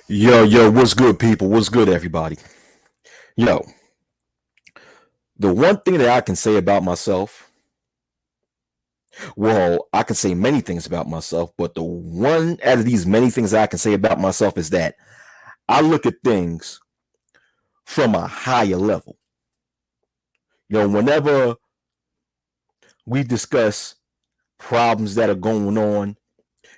Yo, what's good, people? What's good, everybody? Yo, the one thing that I can say about myself, well, I can say many things about myself, but the one out of these many things I can say about myself is that I look at things from a higher level. Whenever we discuss problems that are going on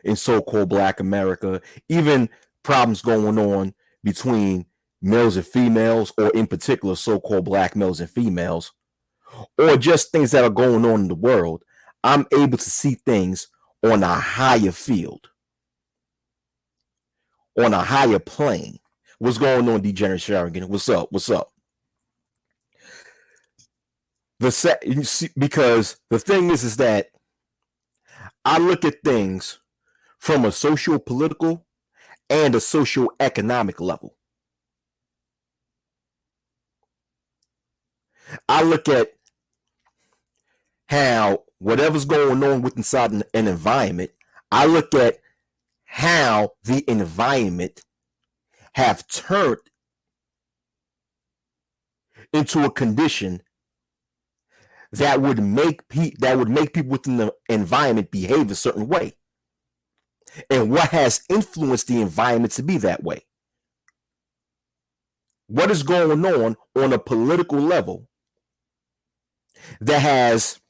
in so called Black America, even problems going on between males and females, or in particular, so called Black males and females, or just things that are going on in the world, I'm able to see things on a higher field, on a higher plane. What's going on, Degenerate Sherigan? What's up? What's up? Because the thing is that I look at things from a social political and a social economic level. I look at how whatever's going on with inside an environment, I look at how the environment have turned into a condition that would make people within the environment behave a certain way, and what has influenced the environment to be that way. What is going on a political level that has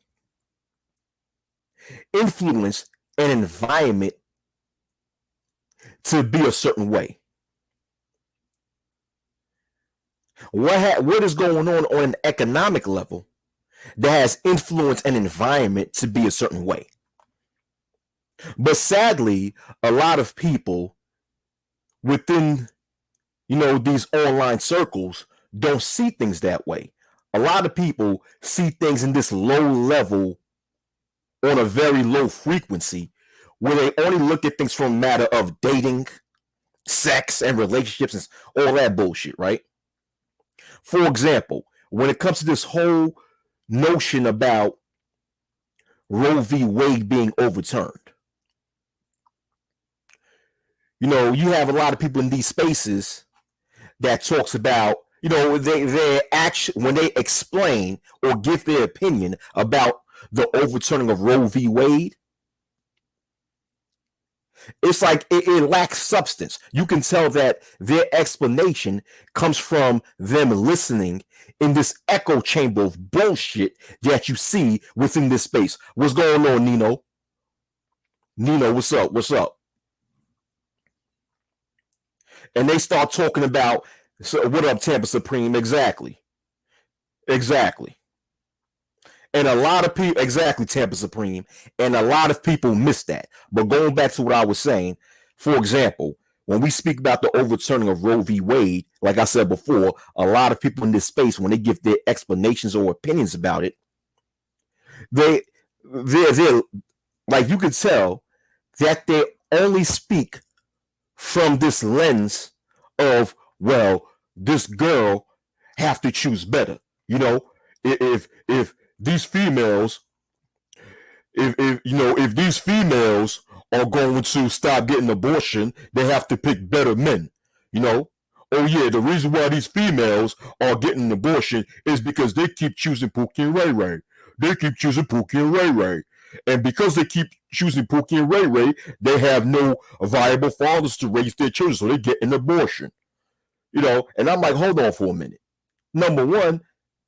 influenced an environment to be a certain way? What is going on an economic level that has influenced an environment to be a certain way? But sadly, a lot of people within these online circles don't see things that way. A lot of people see things in this low level, on a very low frequency, where they only look at things from a matter of dating, sex, and relationships and all that bullshit, right? For example, when it comes to this whole notion about Roe v. Wade being overturned, you have a lot of people in these spaces that talks about, they actually, when they explain or give their opinion about the overturning of Roe v. Wade, it's like it lacks substance. You can tell that their explanation comes from them listening in this echo chamber of bullshit that you see within this space. What's going on, Nino? Nino, what's up? What's up? And they start talking about, so what up, Tampa Supreme? Exactly. Exactly. And a lot of people, exactly, Tampa Supreme. And a lot of people miss that. But going back to what I was saying, for example, when we speak about the overturning of Roe v. Wade, like I said before, a lot of people in this space, when they give their explanations or opinions about it, they're like, you could tell that they only speak from this lens of, well, this girl have to choose better. If these females, if these females are going to stop getting abortion, they have to pick better men. Oh yeah, the reason why these females are getting an abortion is because they keep choosing Pookie and Ray Ray. They keep choosing Pookie and Ray Ray. And because they keep choosing Pookie and Ray Ray, they have no viable fathers to raise their children, so they get an abortion. And I'm like, hold on for a minute. Number one,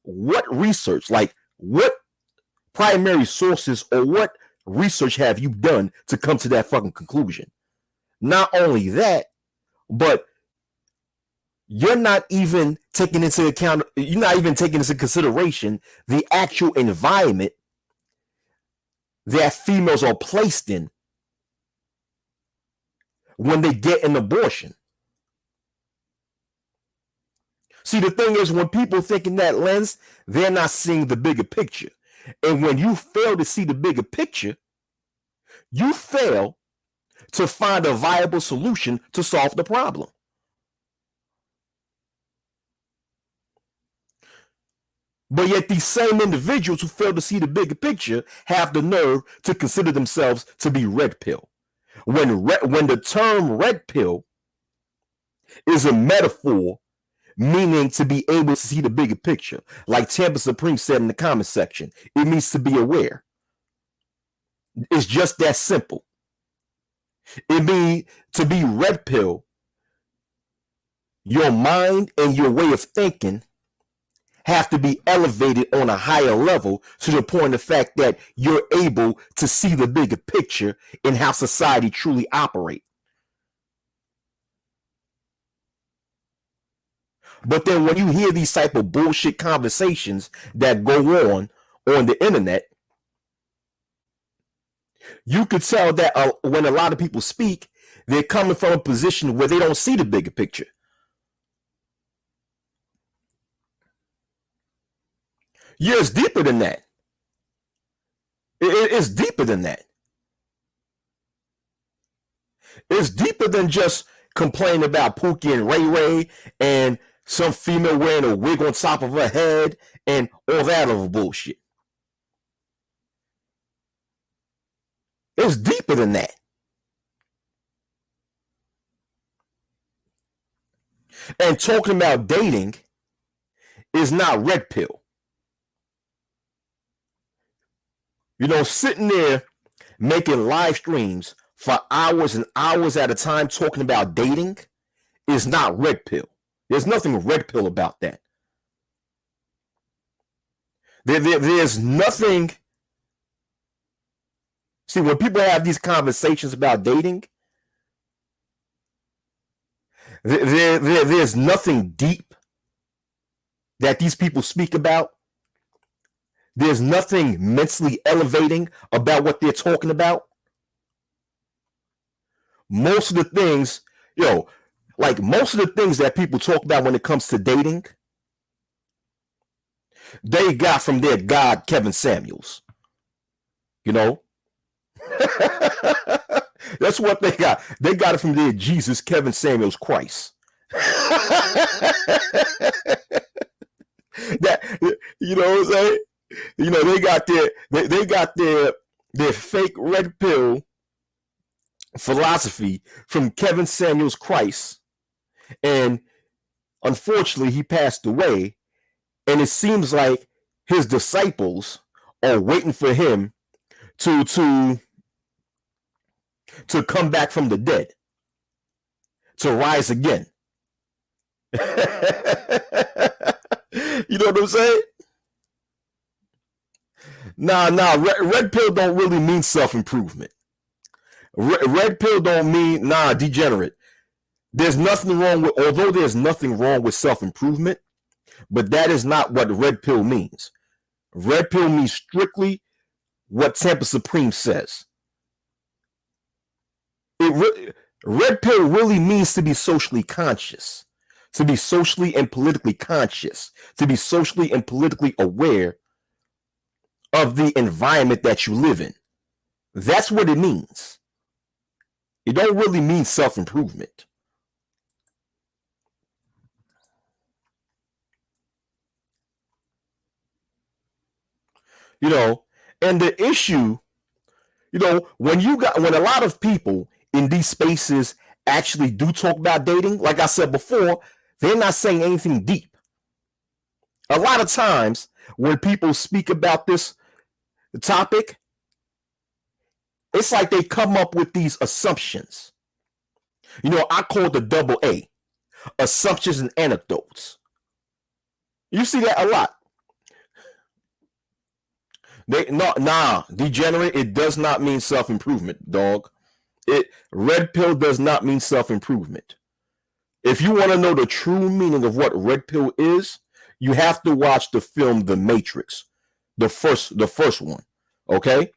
what research, like what primary sources or what research have you done to come to that fucking conclusion? Not only that, but you're not even taking into account, you're not even taking into consideration the actual environment that females are placed in when they get an abortion. See, the thing is, when people think in that lens, they're not seeing the bigger picture. And when you fail to see the bigger picture, you fail to find a viable solution to solve the problem. But yet these same individuals who fail to see the bigger picture have the nerve to consider themselves to be red pill. When the term red pill is a metaphor meaning to be able to see the bigger picture. Like Tampa Supreme said in the comment section, it means to be aware. It's just that simple. It means to be red pill. Your mind and your way of thinking have to be elevated on a higher level to the point of the fact that you're able to see the bigger picture in how society truly operates. But then when you hear these type of bullshit conversations that go on the internet, you could tell that when a lot of people speak, they're coming from a position where they don't see the bigger picture. Yeah, it's deeper than that. It's deeper than that. It's deeper than just complaining about Pookie and Ray Ray and some female wearing a wig on top of her head and all that other bullshit. It's deeper than that. And talking about dating is not red pill. You know, sitting there making live streams for hours and hours at a time talking about dating is not red pill. There's nothing red pill about that. There's nothing. See, when people have these conversations about dating, there's nothing deep that these people speak about. There's nothing mentally elevating about what they're talking about. Most of the things, most of the things that people talk about when it comes to dating, they got from their God, Kevin Samuels. You know? That's what they got. They got it from their Jesus, Kevin Samuels Christ. That, you know what I'm saying? You know, they got their fake red pill philosophy from Kevin Samuels Christ, and unfortunately he passed away, and it seems like his disciples are waiting for him to come back from the dead, to rise again. You know what I'm saying? Nah, red pill don't really mean self-improvement. Red pill don't mean, degenerate. There's nothing wrong with, although there's nothing wrong with self-improvement, but that is not what red pill means. Red pill means strictly what Tampa Supreme says. Red pill really means to be socially conscious, to be socially and politically conscious, to be socially and politically aware of the environment that you live in. That's what it means. It don't really mean self-improvement. You know, and the issue, you know, when a lot of people in these spaces actually do talk about dating, like I said before, they're not saying anything deep. A lot of times when people speak about this topic, it's like they come up with these assumptions. You know, I call it the double A, assumptions and anecdotes. You see that a lot. Degenerate, it does not mean self-improvement, dog. Red pill does not mean self-improvement. If you want to know the true meaning of what red pill is, you have to watch the film The Matrix, the first one, okay?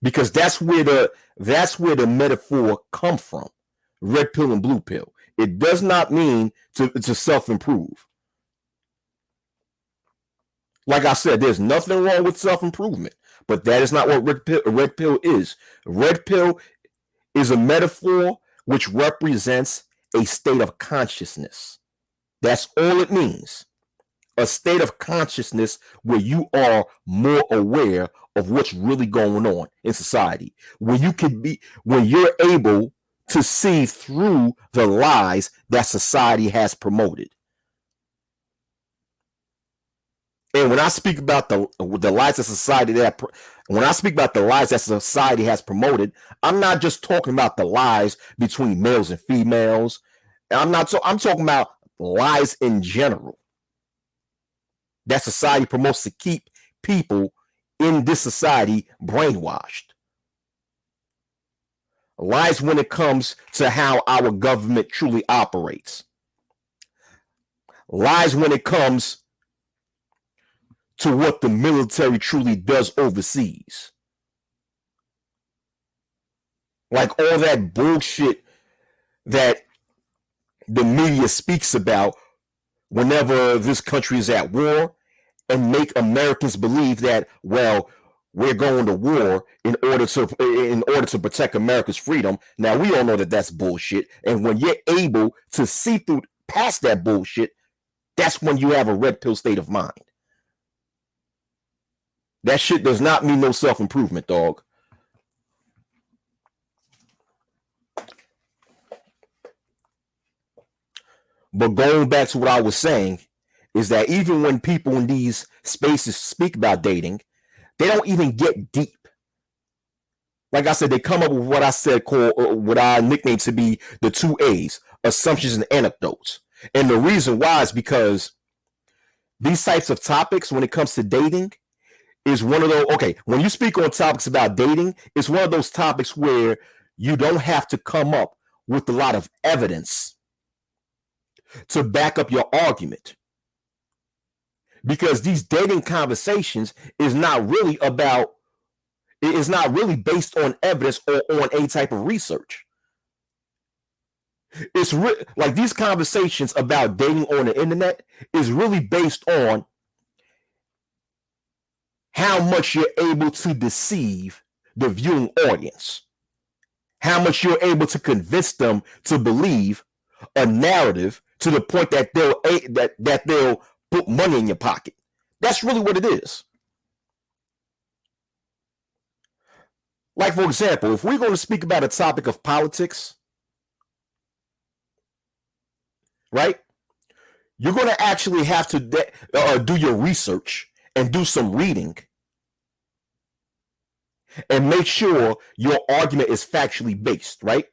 Because that's where the metaphor come from. Red pill and blue pill. It does not mean to self-improve. Like I said, there's nothing wrong with self-improvement, but that is not what red pill is. Red pill is a metaphor which represents a state of consciousness. That's all it means. A state of consciousness where you are more aware of what's really going on in society, where you're able to see through the lies that society has promoted. And when I speak about the lies that society when I speak about the lies that society has promoted, I'm not just talking about the lies between males and females. I'm talking about lies in general that society promotes to keep people in this society brainwashed. Lies when it comes to how our government truly operates. Lies when it comes to what the military truly does overseas. Like all that bullshit that the media speaks about whenever this country is at war, and make Americans believe that, well, we're going to war in order to protect America's freedom. Now, we all know that that's bullshit. And when you're able to see through past that bullshit, that's when you have a red pill state of mind. That shit does not mean no self-improvement, dog. But going back to what I was saying is that even when people in these spaces speak about dating, they don't even get deep. Like I said, they come up with what I said called what I nicknamed to be the 2 A's, assumptions and anecdotes. And the reason why is because these types of topics, when it comes to dating, is one of those, okay, when you speak on topics about dating, it's one of those topics where you don't have to come up with a lot of evidence to back up your argument. Because these dating conversations is not really based on evidence or on any type of research. It's like these conversations about dating on the internet is really based on how much you're able to deceive the viewing audience, how much you're able to convince them to believe a narrative to the point that they'll put money in your pocket. That's really what it is. Like, for example, if we're going to speak about a topic of politics, right? You're going to actually have to do your research and do some reading and make sure your argument is factually based, right?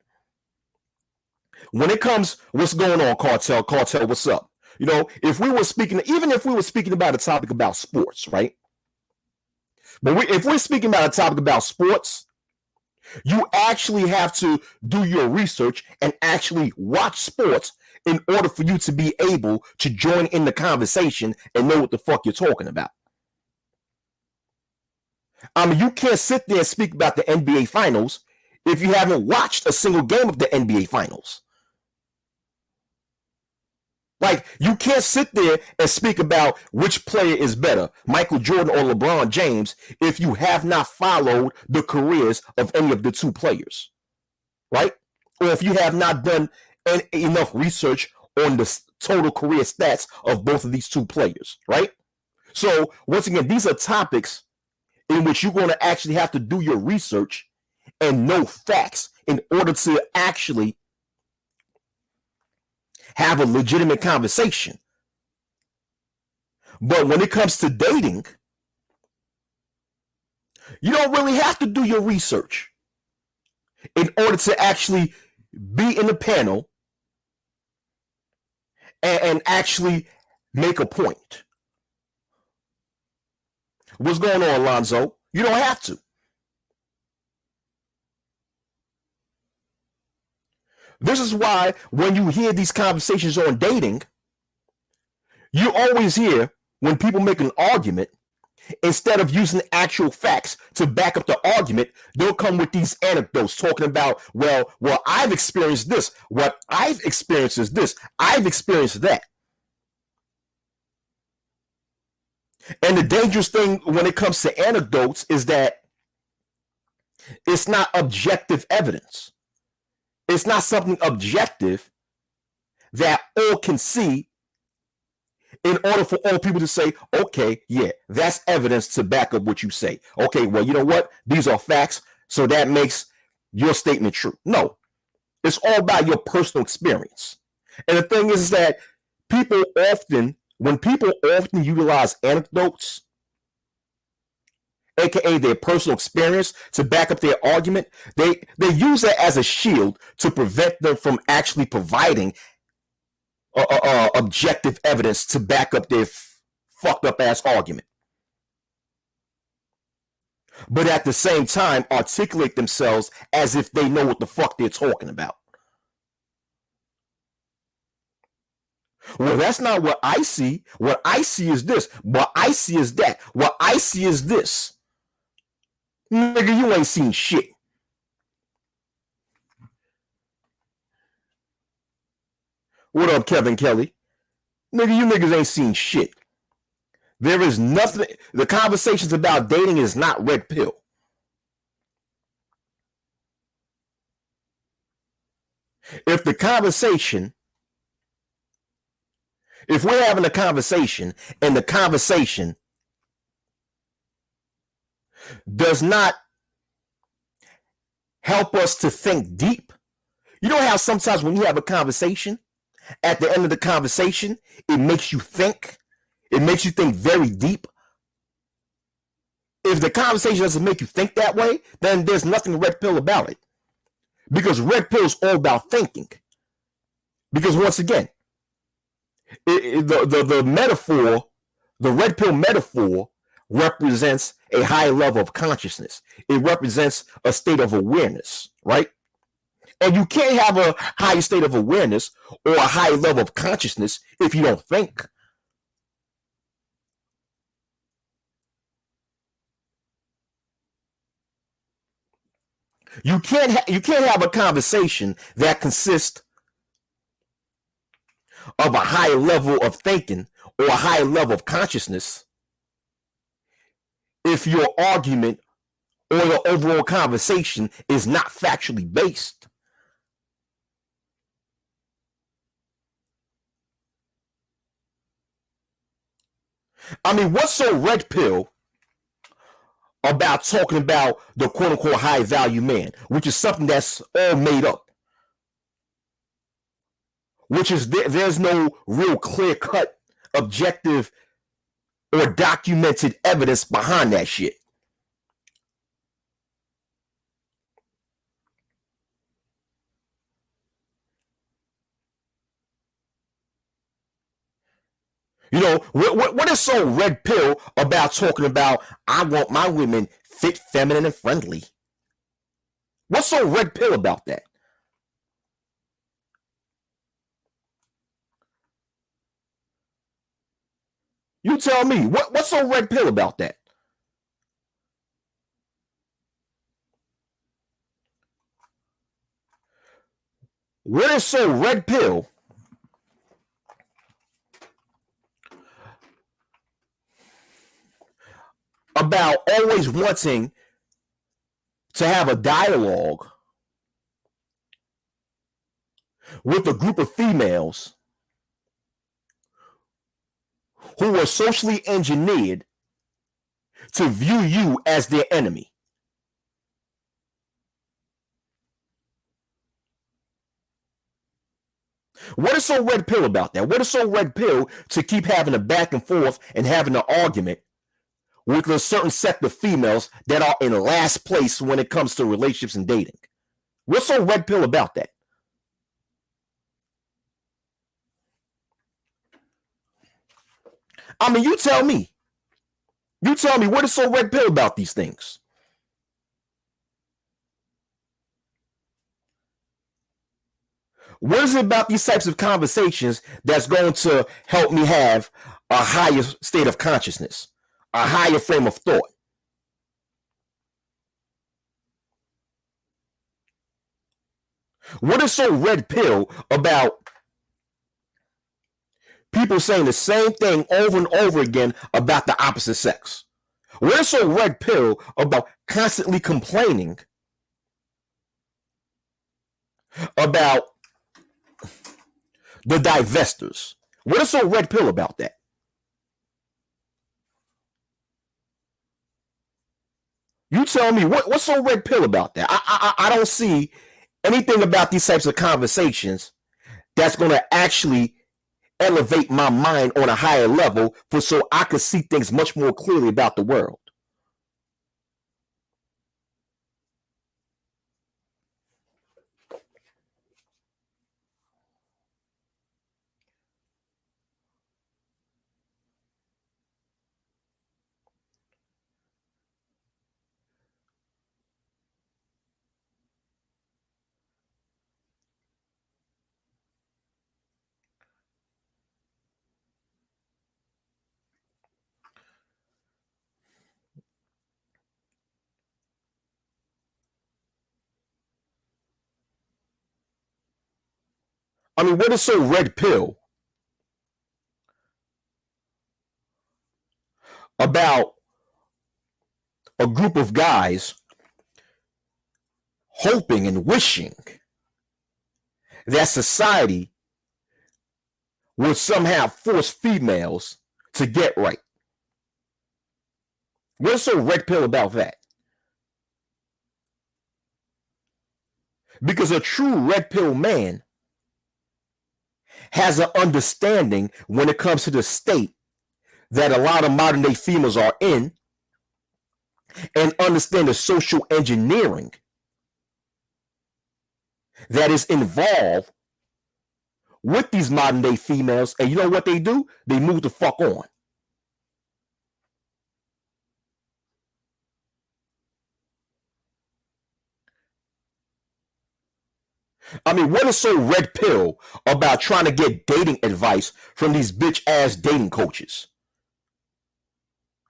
When it comes, what's going on, Cartel, what's up? You know, even if we were speaking about a topic about sports, right? But if we're speaking about a topic about sports, you actually have to do your research and actually watch sports in order for you to be able to join in the conversation and know what the fuck you're talking about. I mean, you can't sit there and speak about the NBA Finals if you haven't watched a single game of the NBA Finals. Like, you can't sit there and speak about which player is better, Michael Jordan or LeBron James, if you have not followed the careers of any of the two players, right? Or if you have not done enough research on the total career stats of both of these two players, right? So, once again, these are topics in which you're going to actually have to do your research and know facts in order to actually have a legitimate conversation. But when it comes to dating, you don't really have to do your research in order to actually be in the panel and actually make a point. What's going on, Alonzo? You don't have to. This is why when you hear these conversations on dating, you always hear when people make an argument, instead of using actual facts to back up the argument, they'll come with these anecdotes talking about, well, I've experienced this. What I've experienced is this. I've experienced that. And the dangerous thing when it comes to anecdotes is that it's not objective evidence. It's not something objective that all can see in order for all people to say, okay, yeah, that's evidence to back up what you say. Okay, well, you know what? These are facts, so that makes your statement true. No, It's all about your personal experience. And the thing is that when people often utilize anecdotes, aka their personal experience, to back up their argument, they use that as a shield to prevent them from actually providing objective evidence to back up their fucked up ass argument. But at the same time, articulate themselves as if they know what the fuck they're talking about. Well, that's not what I see. What I see is this. What I see is that. What I see is this. Nigga, you ain't seen shit. What up, Kevin Kelly? Nigga, you niggas ain't seen shit. There is nothing. The conversations about dating is not red pill. If we're having a conversation and the conversation does not help us to think deep, you know how sometimes when you have a conversation, at the end of the conversation, it makes you think. It makes you think very deep. If the conversation doesn't make you think that way, then there's nothing red pill about it. Because red pill is all about thinking. Because once again, the metaphor, the red pill metaphor, represents a high level of consciousness. It represents a state of awareness, right? And you can't have a high state of awareness or a high level of consciousness if you don't think. You can't have a conversation that consists of a high level of thinking or a high level of consciousness if your argument or the overall conversation is not factually based. I mean, what's so red pill about talking about the quote unquote high value man, which is something that's all made up? Which is there's no real clear cut, objective, or documented evidence behind that shit. You know, what is so red pill about talking about I want my women fit, feminine, and friendly? What's so red pill about that? You tell me, what's so red pill about that? What is so red pill about always wanting to have a dialogue with a group of females who are socially engineered to view you as their enemy? What is so red pill about that? What is so red pill to keep having a back and forth and having an argument with a certain set of females that are in last place when it comes to relationships and dating? What's so red pill about that? I mean, you tell me. You tell me, what is so red pill about these things? What is it about these types of conversations that's going to help me have a higher state of consciousness, a higher frame of thought? What is so red pill about people saying the same thing over and over again about the opposite sex? What is so red pill about constantly complaining about the divestors? What is so red pill about that? You tell me, what's so red pill about that? I don't see Anything about these types of conversations that's going to actually elevate my mind on a higher level for so I could see things much more clearly about the world. I mean, what is so red pill about a group of guys hoping and wishing that society would somehow force females to get right? What's so red pill about that? Because a true red pill man has an understanding when it comes to the state that a lot of modern day females are in, and understand the social engineering that is involved with these modern day females. And you know what they do? They move the fuck on. I mean, what is so red pill about trying to get dating advice from these bitch ass dating coaches?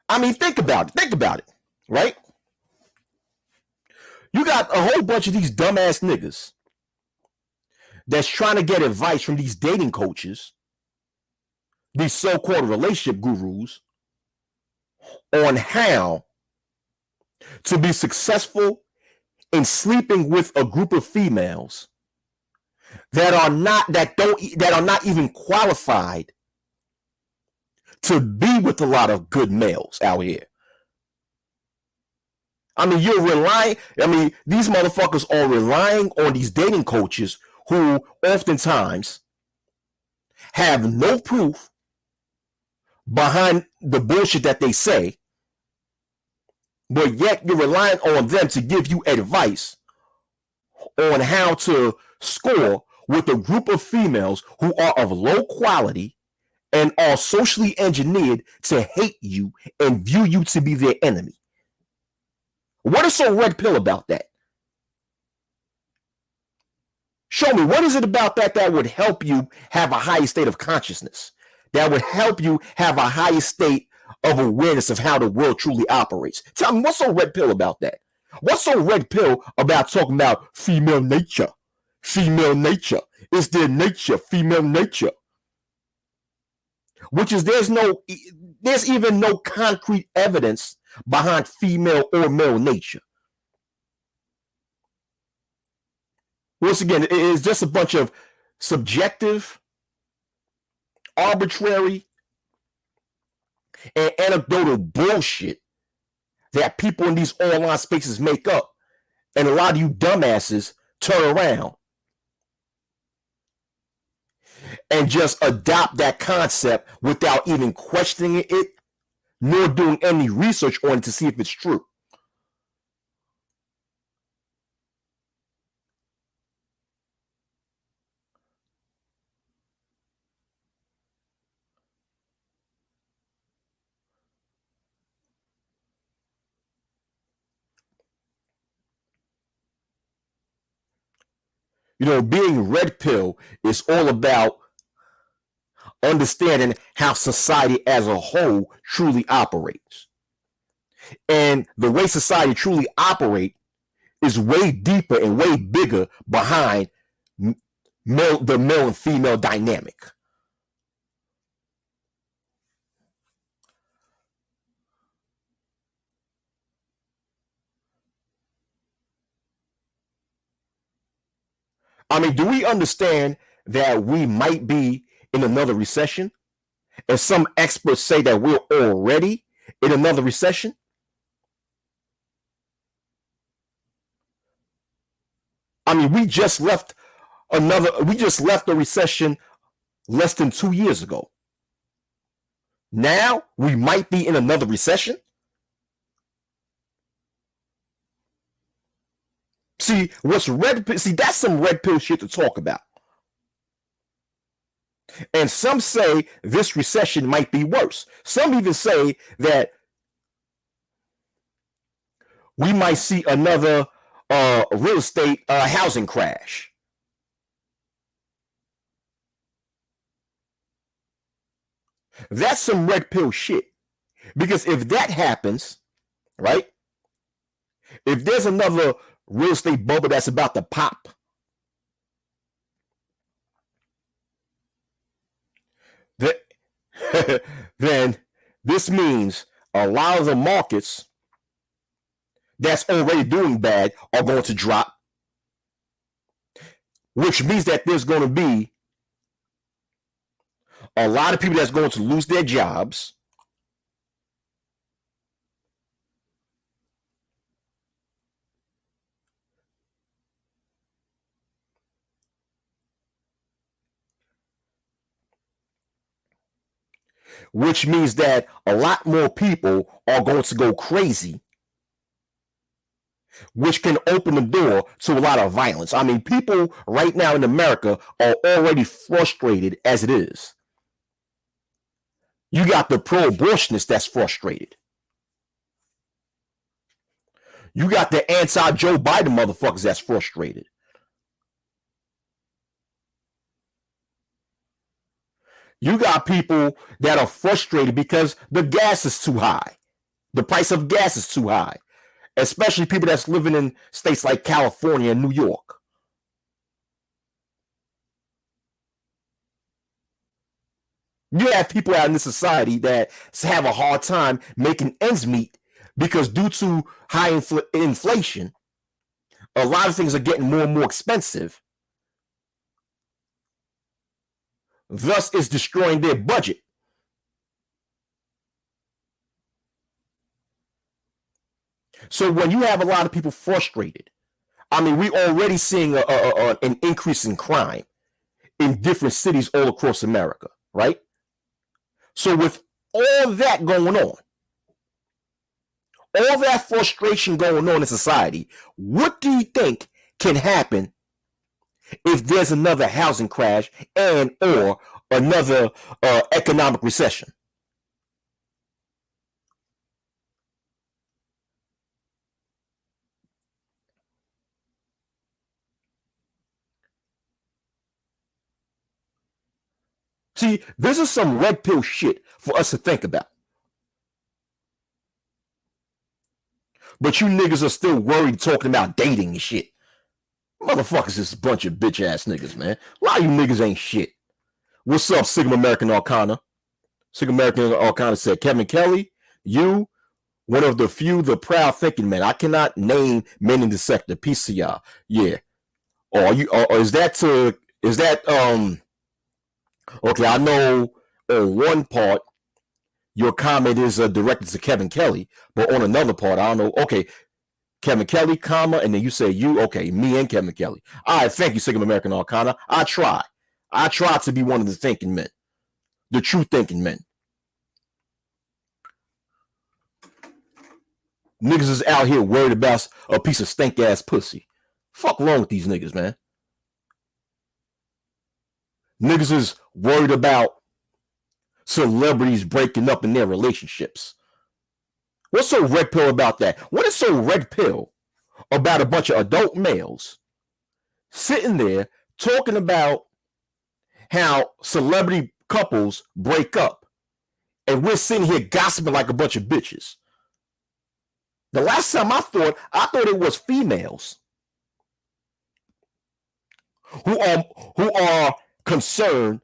I mean, think about it. Think about it, right? You got a whole bunch of these dumbass niggas that's trying to get advice from these dating coaches, these so-called relationship gurus, on how to be successful in sleeping with a group of females that are not even qualified to be with a lot of good males out here. I mean, these motherfuckers are relying on these dating coaches who oftentimes have no proof behind the bullshit that they say, but yet you're relying on them to give you advice on how to score with a group of females who are of low quality and are socially engineered to hate you and view you to be their enemy. What is so red pill about that? Show me, what is it about that would help you have a higher state of consciousness? That would help you have a higher state of awareness of how the world truly operates? Tell me, what's so red pill about that? What's so red pill about talking about female nature? Female nature. It's their nature, female nature. Which is there's even no concrete evidence behind female or male nature. Once again, it is just a bunch of subjective, arbitrary, and anecdotal bullshit that people in these online spaces make up. And a lot of you dumbasses turn around and just adopt that concept without even questioning it, nor doing any research on it to see if it's true. Being red pill is all about understanding how society as a whole truly operates. And the way society truly operates is way deeper and way bigger behind the male and female dynamic. I mean, do we understand that we might be in another recession? And some experts say that we're already in another recession. I mean, we just left a recession less than 2 years ago. Now we might be in another recession. See, that's some red pill shit to talk about. And some say this recession might be worse. Some even say that we might see another real estate housing crash. That's some red pill shit. Because if that happens, right? If there's another real estate bubble that's about to pop, then this means a lot of the markets that's already doing bad are going to drop, which means that there's going to be a lot of people that's going to lose their jobs. Which means that a lot more people are going to go crazy, which can open the door to a lot of violence. I mean, people right now in America are already frustrated as it is. You got the pro-abortionists that's frustrated. You got the anti-Joe Biden motherfuckers that's frustrated. You got people that are frustrated because the gas is too high. The price of gas is too high. Especially people that's living in states like California and New York. You have people out in this society that have a hard time making ends meet because due to high inflation, a lot of things are getting more and more expensive. Thus, it's destroying their budget. So when you have a lot of people frustrated, I mean, we're already seeing an increase in crime in different cities all across America, right? So with all that going on, all that frustration going on in society, what do you think can happen if there's another housing crash and or another economic recession? See, this is some red pill shit for us to think about. But you niggas are still worried talking about dating and shit. Motherfuckers is a bunch of bitch ass niggas, man. A lot of you niggas ain't shit. What's up, Sigma American Arcana? Sigma American Arcana said, Kevin Kelly, you, one of the few, the proud thinking men. I cannot name men in the sector. Peace to y'all. Yeah. Or you? Or is that okay, I know on one part your comment is directed to Kevin Kelly, but on another part, I don't know. Okay, Kevin Kelly, comma, and then you say you, okay, me and Kevin Kelly. All right, thank you, Sigma American Arcana. I try to be one of the thinking men, the true thinking men. Niggas is out here worried about a piece of stink ass pussy. Fuck wrong with these niggas, man. Niggas is worried about celebrities breaking up in their relationships. What's so red pill about that? What is so red pill about a bunch of adult males sitting there talking about how celebrity couples break up and we're sitting here gossiping like a bunch of bitches? The last time I thought it was females who are concerned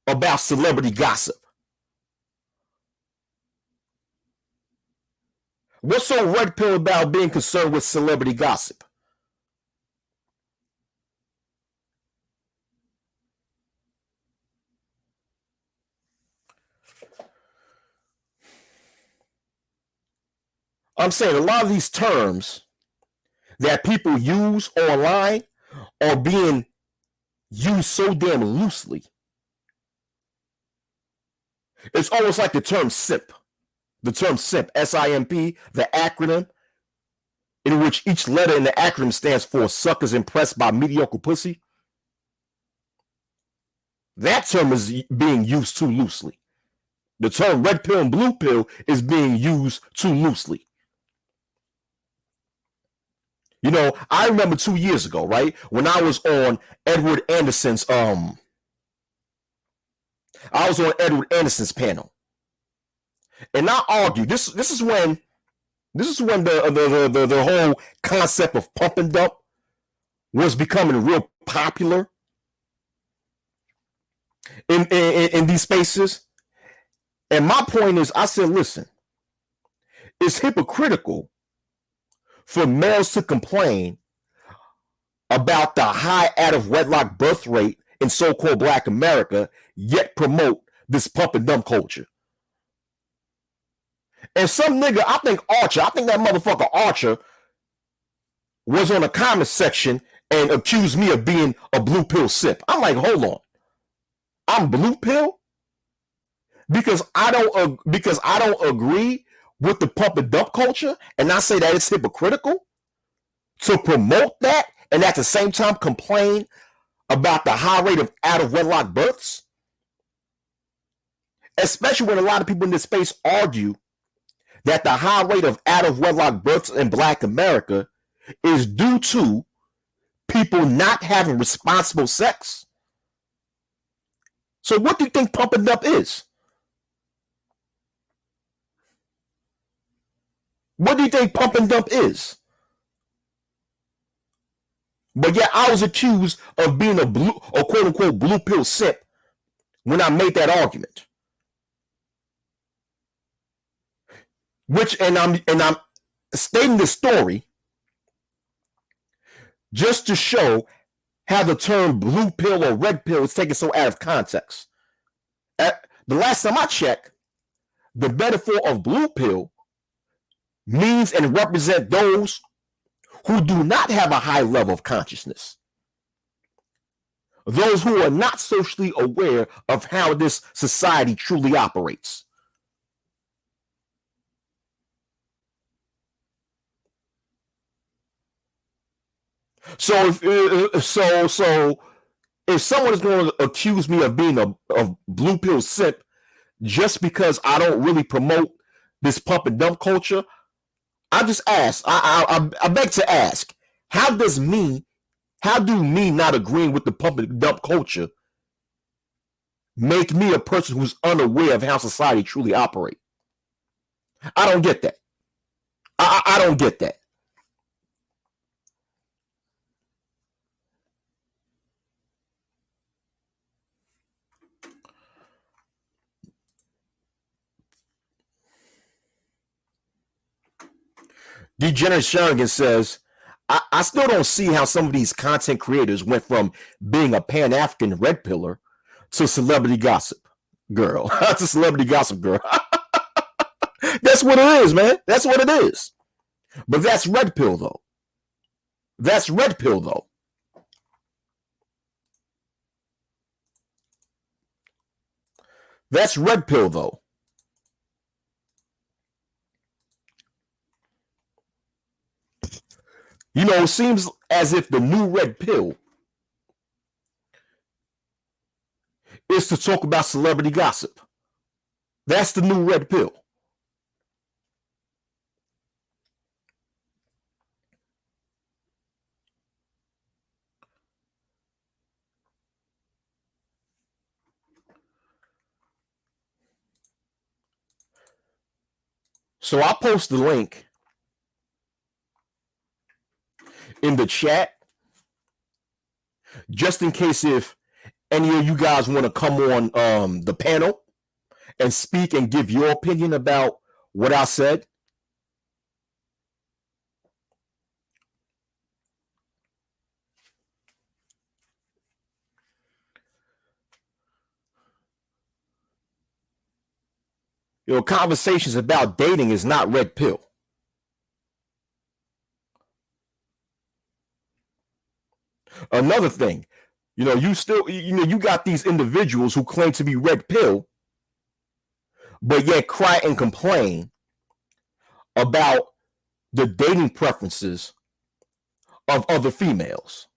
about celebrity gossip. What's so red pill about being concerned with celebrity gossip? I'm saying a lot of these terms that people use online are being used so damn loosely. It's almost like the term simp. The term simp, S-I-M-P, the acronym, in which each letter in the acronym stands for suckers impressed by mediocre pussy. That term is being used too loosely. The term red pill and blue pill is being used too loosely. You know, I remember 2 years ago, right, when I was on Edward Anderson's panel. And I argued, this is when the whole concept of pump and dump was becoming real popular in these spaces. And my point is, I said, listen, it's hypocritical for males to complain about the high out of wedlock birth rate in so-called Black America, yet promote this pump and dump culture. And some nigga, I think that motherfucker Archer was on the comment section and accused me of being a blue pill sip. I'm like, hold on, I'm blue pill because I don't agree with the pump and dump culture, and I say that it's hypocritical to promote that and at the same time complain about the high rate of out of wedlock births, especially when a lot of people in this space argue that the high rate of out of wedlock births in Black America is due to people not having responsible sex. So what do you think pump and dump is? What do you think pump and dump is? But yet I was accused of being a quote unquote blue pill sip when I made that argument. And I'm stating the story just to show how the term blue pill or red pill is taken so out of context. The last time I checked, the metaphor of blue pill means and represent those who do not have a high level of consciousness. Those who are not socially aware of how this society truly operates. So if someone is going to accuse me of being a blue pill sip just because I don't really promote this pump and dump culture, I just ask, I beg to ask, how do me not agreeing with the pump and dump culture make me a person who's unaware of how society truly operates? I don't get that. I don't get that. Degenerate Sherigan says, I still don't see how some of these content creators went from being a Pan-African red pillar to celebrity gossip girl. To celebrity gossip girl. That's what it is, man. That's what it is. But that's red pill, though. That's red pill, though. That's red pill, though. You know, it seems as if the new red pill is to talk about celebrity gossip. That's the new red pill. So I post the link in the chat just in case if any of you guys want to come on the panel and speak and give your opinion about what I said. You know, conversations about dating is not red pill. Another thing, you got these individuals who claim to be red pill, but yet cry and complain about the dating preferences of other females.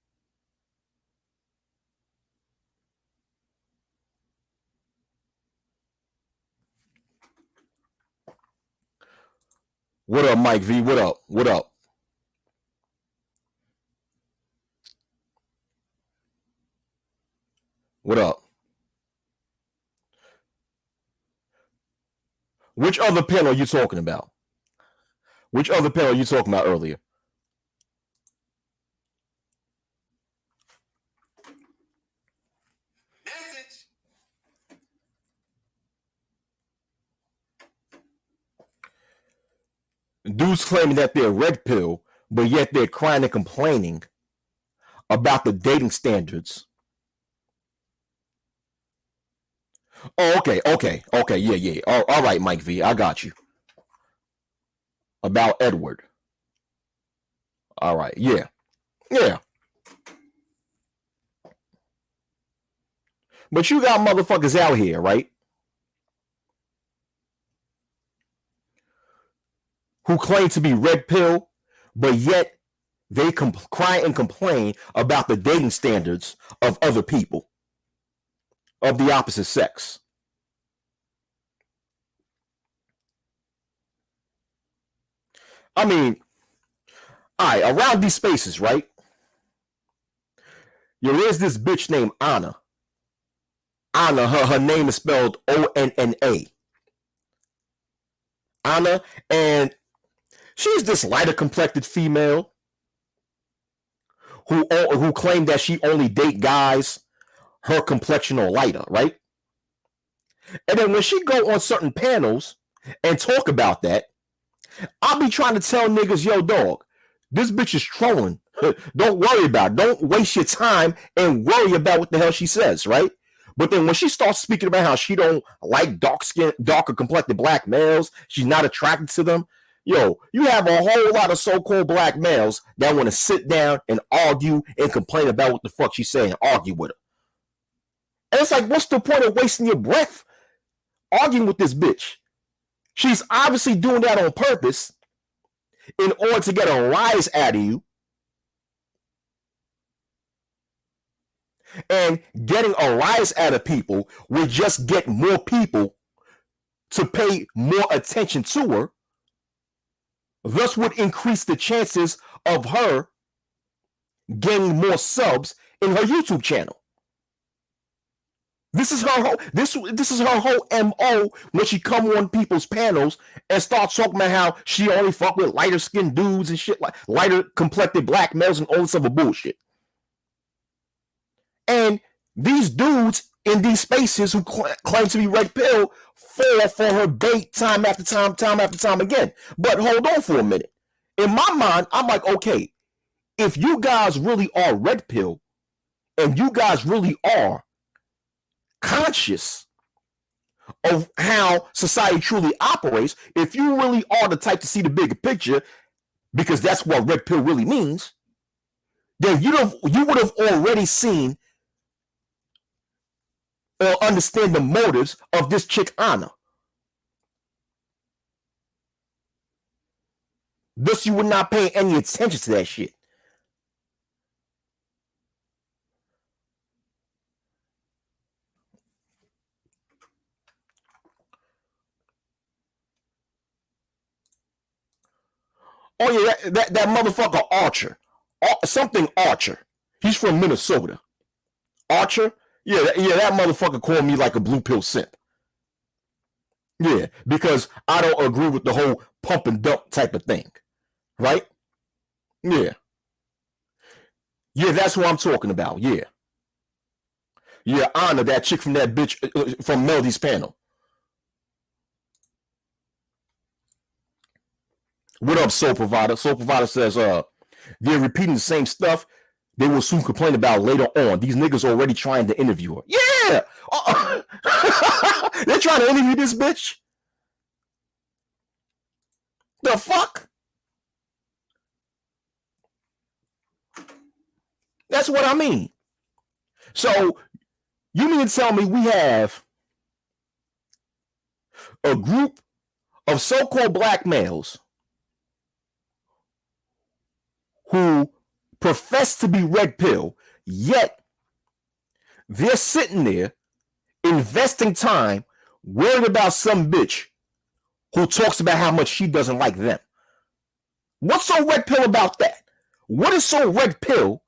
What up, Mike V? What up? What up? What up? Which other panel are you talking about? Which other panel are you talking about earlier? Dudes claiming that they're red pill, but yet they're crying and complaining about the dating standards. Oh, okay, yeah. All right, Mike V, I got you. About Edward. All right, yeah. But you got motherfuckers out here, right? Who claim to be red pill, but yet they cry and complain about the dating standards of other people of the opposite sex. I mean, all right, around these spaces, right? There is this bitch named Anna. Anna, her name is spelled Onna. Anna, and she's this lighter complected female who claimed that she only date guys her complexion or lighter, right? And then when she go on certain panels and talk about that, I'll be trying to tell niggas, yo, dog, this bitch is trolling. Don't worry about it. Don't waste your time and worry about what the hell she says, right? But then when she starts speaking about how she don't like darker complected black males, she's not attracted to them. Yo, you have a whole lot of so-called black males that want to sit down and argue and complain about what the fuck she's saying, argue with her. And it's like, what's the point of wasting your breath arguing with this bitch? She's obviously doing that on purpose in order to get a rise out of you. And getting a rise out of people will just get more people to pay more attention to her, thus would increase the chances of her gaining more subs in her YouTube channel. This is her whole MO when she come on people's panels and start talking about how she only fuck with lighter skinned dudes and shit, like lighter complected black males and all this other bullshit. And these dudes in these spaces who claim to be red pill fall for her bait time after time again. But hold on for a minute. In my mind, I'm like, okay, if you guys really are red pill and you guys really are conscious of how society truly operates, if you really are the type to see the bigger picture, because that's what red pill really means, then you would have already seen or understand the motives of this chick Anna. Thus, you would not pay any attention to that shit. Oh yeah, that motherfucker Archer, something Archer. He's from Minnesota. Archer, yeah, that motherfucker called me like a blue pill simp. Yeah, because I don't agree with the whole pump and dump type of thing, right? Yeah, that's what I'm talking about. Yeah, Anna, that chick from that bitch from Melody's panel. What up, Soul Provider? Soul Provider says, they're repeating the same stuff they will soon complain about later on. These niggas already trying to interview her. Yeah! They're trying to interview this bitch? The fuck? That's what I mean. So you mean to tell me we have a group of so-called black males who profess to be red pill, yet they're sitting there investing time worried about some bitch who talks about how much she doesn't like them. What's so red pill about that? What is so red pill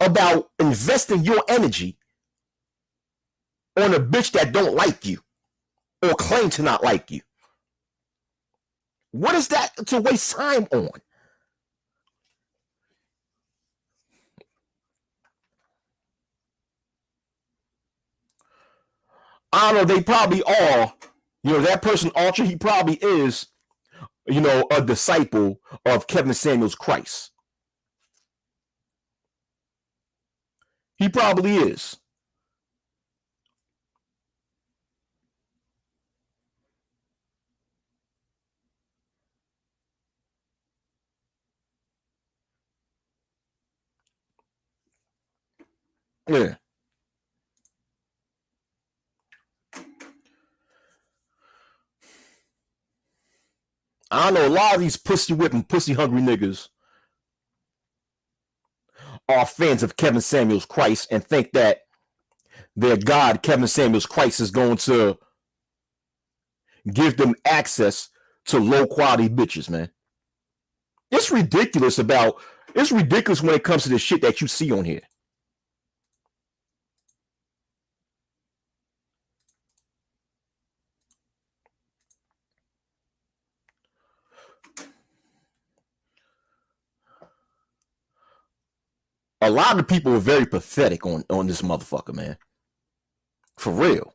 about investing your energy on a bitch that don't like you or claim to not like you? What is that to waste time on? I don't know, they probably are. You know, that person, Archer, he probably is, you know, a disciple of Kevin Samuels Christ. He probably is. Yeah. I know a lot of these pussy whipping, pussy hungry niggas are fans of Kevin Samuels Christ and think that their God, Kevin Samuels Christ, is going to give them access to low quality bitches, man. It's ridiculous when it comes to the shit that you see on here. A lot of people are very pathetic on this motherfucker, man. For real.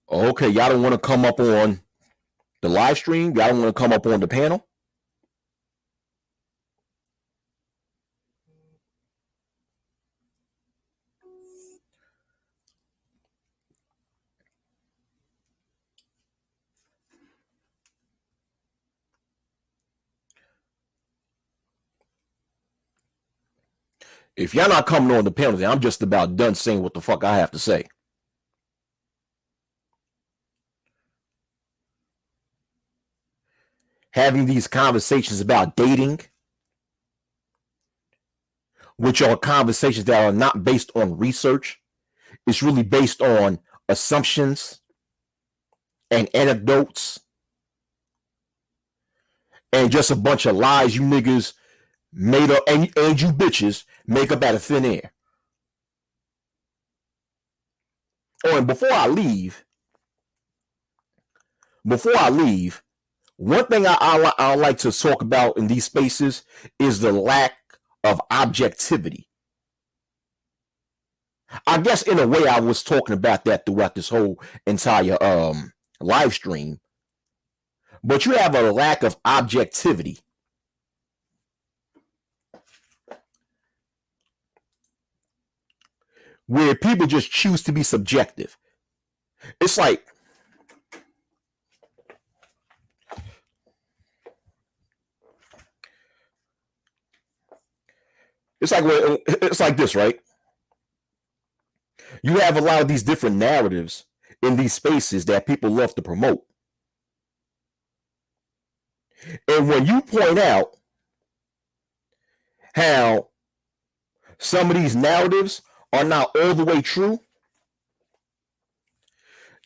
Okay, y'all don't want to come up on the live stream? Y'all don't want to come up on the panel? If y'all not coming on the panel, then I'm just about done saying what the fuck I have to say. Having these conversations about dating, which are conversations that are not based on research, it's really based on assumptions and anecdotes and just a bunch of lies you niggas made up and you bitches make up out of thin air. Oh, and before I leave, one thing I like to talk about in these spaces is the lack of objectivity. I guess in a way I was talking about that throughout this whole entire live stream. But you have a lack of objectivity. Where people just choose to be subjective. It's like it's like this, right? You have a lot of these different narratives in these spaces that people love to promote. And when you point out how some of these narratives are not all the way true,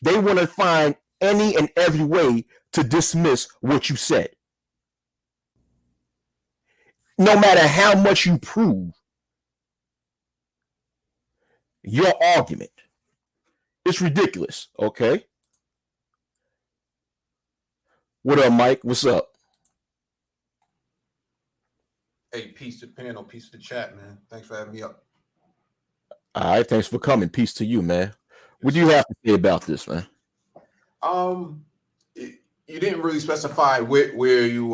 they want to find any and every way to dismiss what you said. No matter how much you prove your argument. It's ridiculous, okay? What up, Mike? What's up? Hey, peace to the panel, peace to the chat, man. Thanks for having me up. All right, thanks for coming. Peace to you, man. What do you have to say about this, man? you didn't really specify where you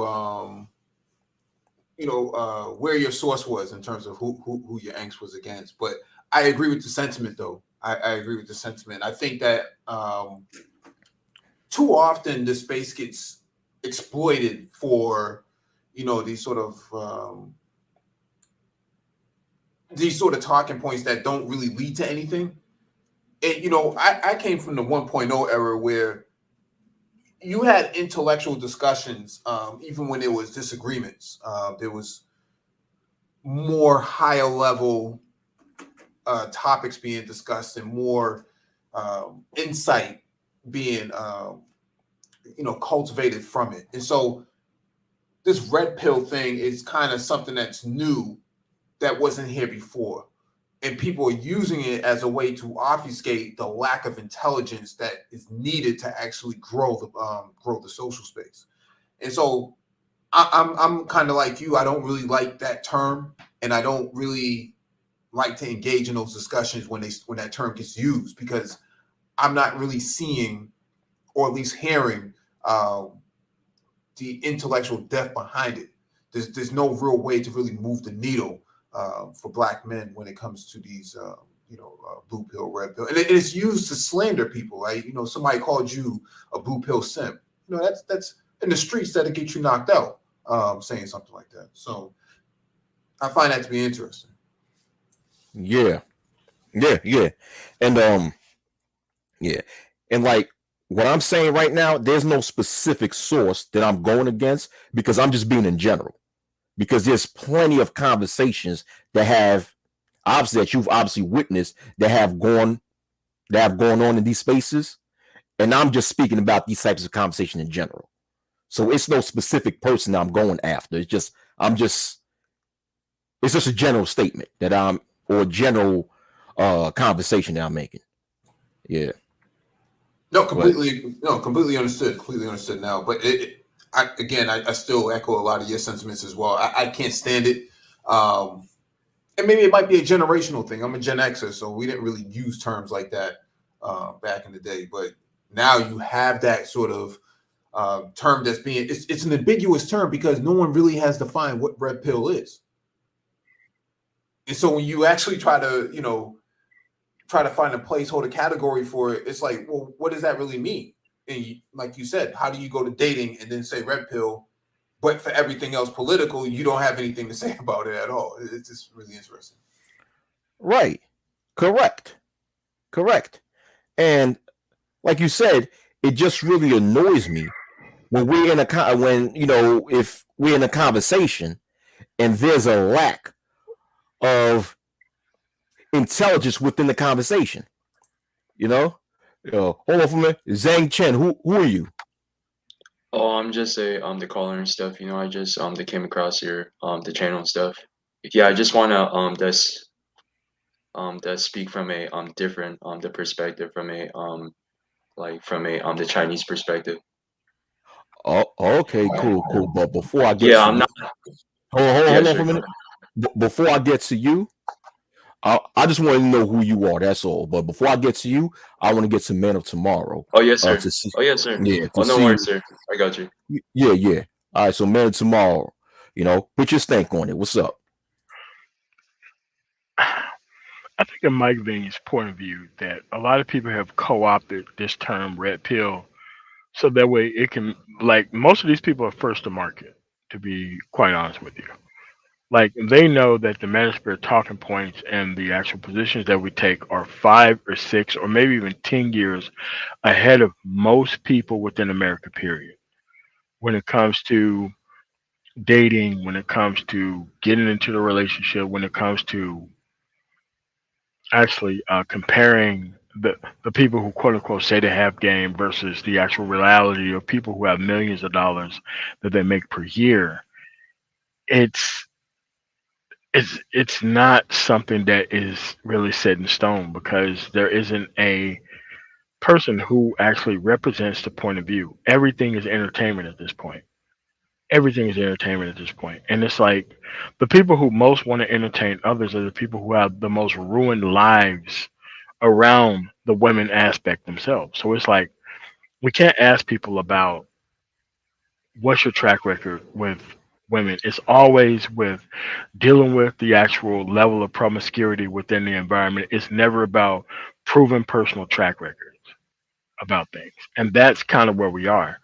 where your source was in terms of who your angst was against. But I agree with the sentiment, though. I agree with the sentiment. I think that too often the space gets exploited for these sort of talking points that don't really lead to anything. And I came from the 1.0 era where you had intellectual discussions, even when there was disagreements. There was more higher level topics being discussed and more insight being cultivated from it. And so this red pill thing is kind of something that's new that wasn't here before, and people are using it as a way to obfuscate the lack of intelligence that is needed to actually grow the social space. And so I'm kind of like you. I don't really like that term, and I don't really like to engage in those discussions when that term gets used, because I'm not really seeing, or at least hearing, the intellectual depth behind it. There's no real way to really move the needle for Black men when it comes to these blue pill, red pill, and it's used to slander people. Right? Somebody called you a blue pill simp. That's in the streets that'll get you knocked out, saying something like that. So I find that to be interesting. Yeah, and yeah, and like what I'm saying right now, there's no specific source that I'm going against, because I'm just being in general. Because there's plenty of conversations that you've obviously witnessed that have gone on in these spaces, and I'm just speaking about these types of conversations in general. So it's no specific person that I'm going after. It's just a general statement or a general conversation that I'm making. Yeah. No, completely understood. Completely understood now. But I still echo a lot of your sentiments as well. I can't stand it. And maybe it might be a generational thing. I'm a Gen Xer, so we didn't really use terms like that back in the day. But now you have that sort of term that's it's an ambiguous term, because no one really has defined what red pill is. And so when you actually try to find a placeholder category for it, it's like, well, what does that really mean? And like you said, how do you go to dating and then say red pill, but for everything else political, you don't have anything to say about it at all? It's just really interesting. Right. Correct. And like you said, it just really annoys me when we're in if we're in a conversation and there's a lack of intelligence within the conversation. Hold on for a minute. Zhang Chen, who are you? Oh, I'm just the caller and stuff. I just they came across your the channel and stuff. Yeah, I just wanna that speak from a different the perspective from a the Chinese perspective. Oh, okay, cool. But before I get Yeah, to I'm you, not. hold on for Sure. a minute. Before I get to you, I just want to know who you are. That's all. But before I get to you, I want to get to Man of Tomorrow. Oh yes, sir. To see, Oh yes, sir. yeah. Oh no worries, sir. I got you. Yeah. All right. So Man of Tomorrow, put your stank on it. What's up? I think in Mike Ving's point of view that a lot of people have co-opted this term red pill so that way it can, like, most of these people are first to market, to be quite honest with you. Like, they know that the Manosphere talking points and the actual positions that we take are 5 or 6 or maybe even 10 years ahead of most people within America, period. When it comes to dating, when it comes to getting into the relationship, when it comes to actually comparing the people who quote unquote say they have game versus the actual reality of people who have millions of dollars that they make per year, it's it's not something that is really set in stone, because there isn't a person who actually represents the point of view. Everything is entertainment at this point. Everything is entertainment at this point. And it's like the people who most want to entertain others are the people who have the most ruined lives around the women aspect themselves. So it's like we can't ask people about what's your track record with women? It's always with dealing with the actual level of promiscuity within the environment. It's never about proven personal track records about things. And that's kind of where we are.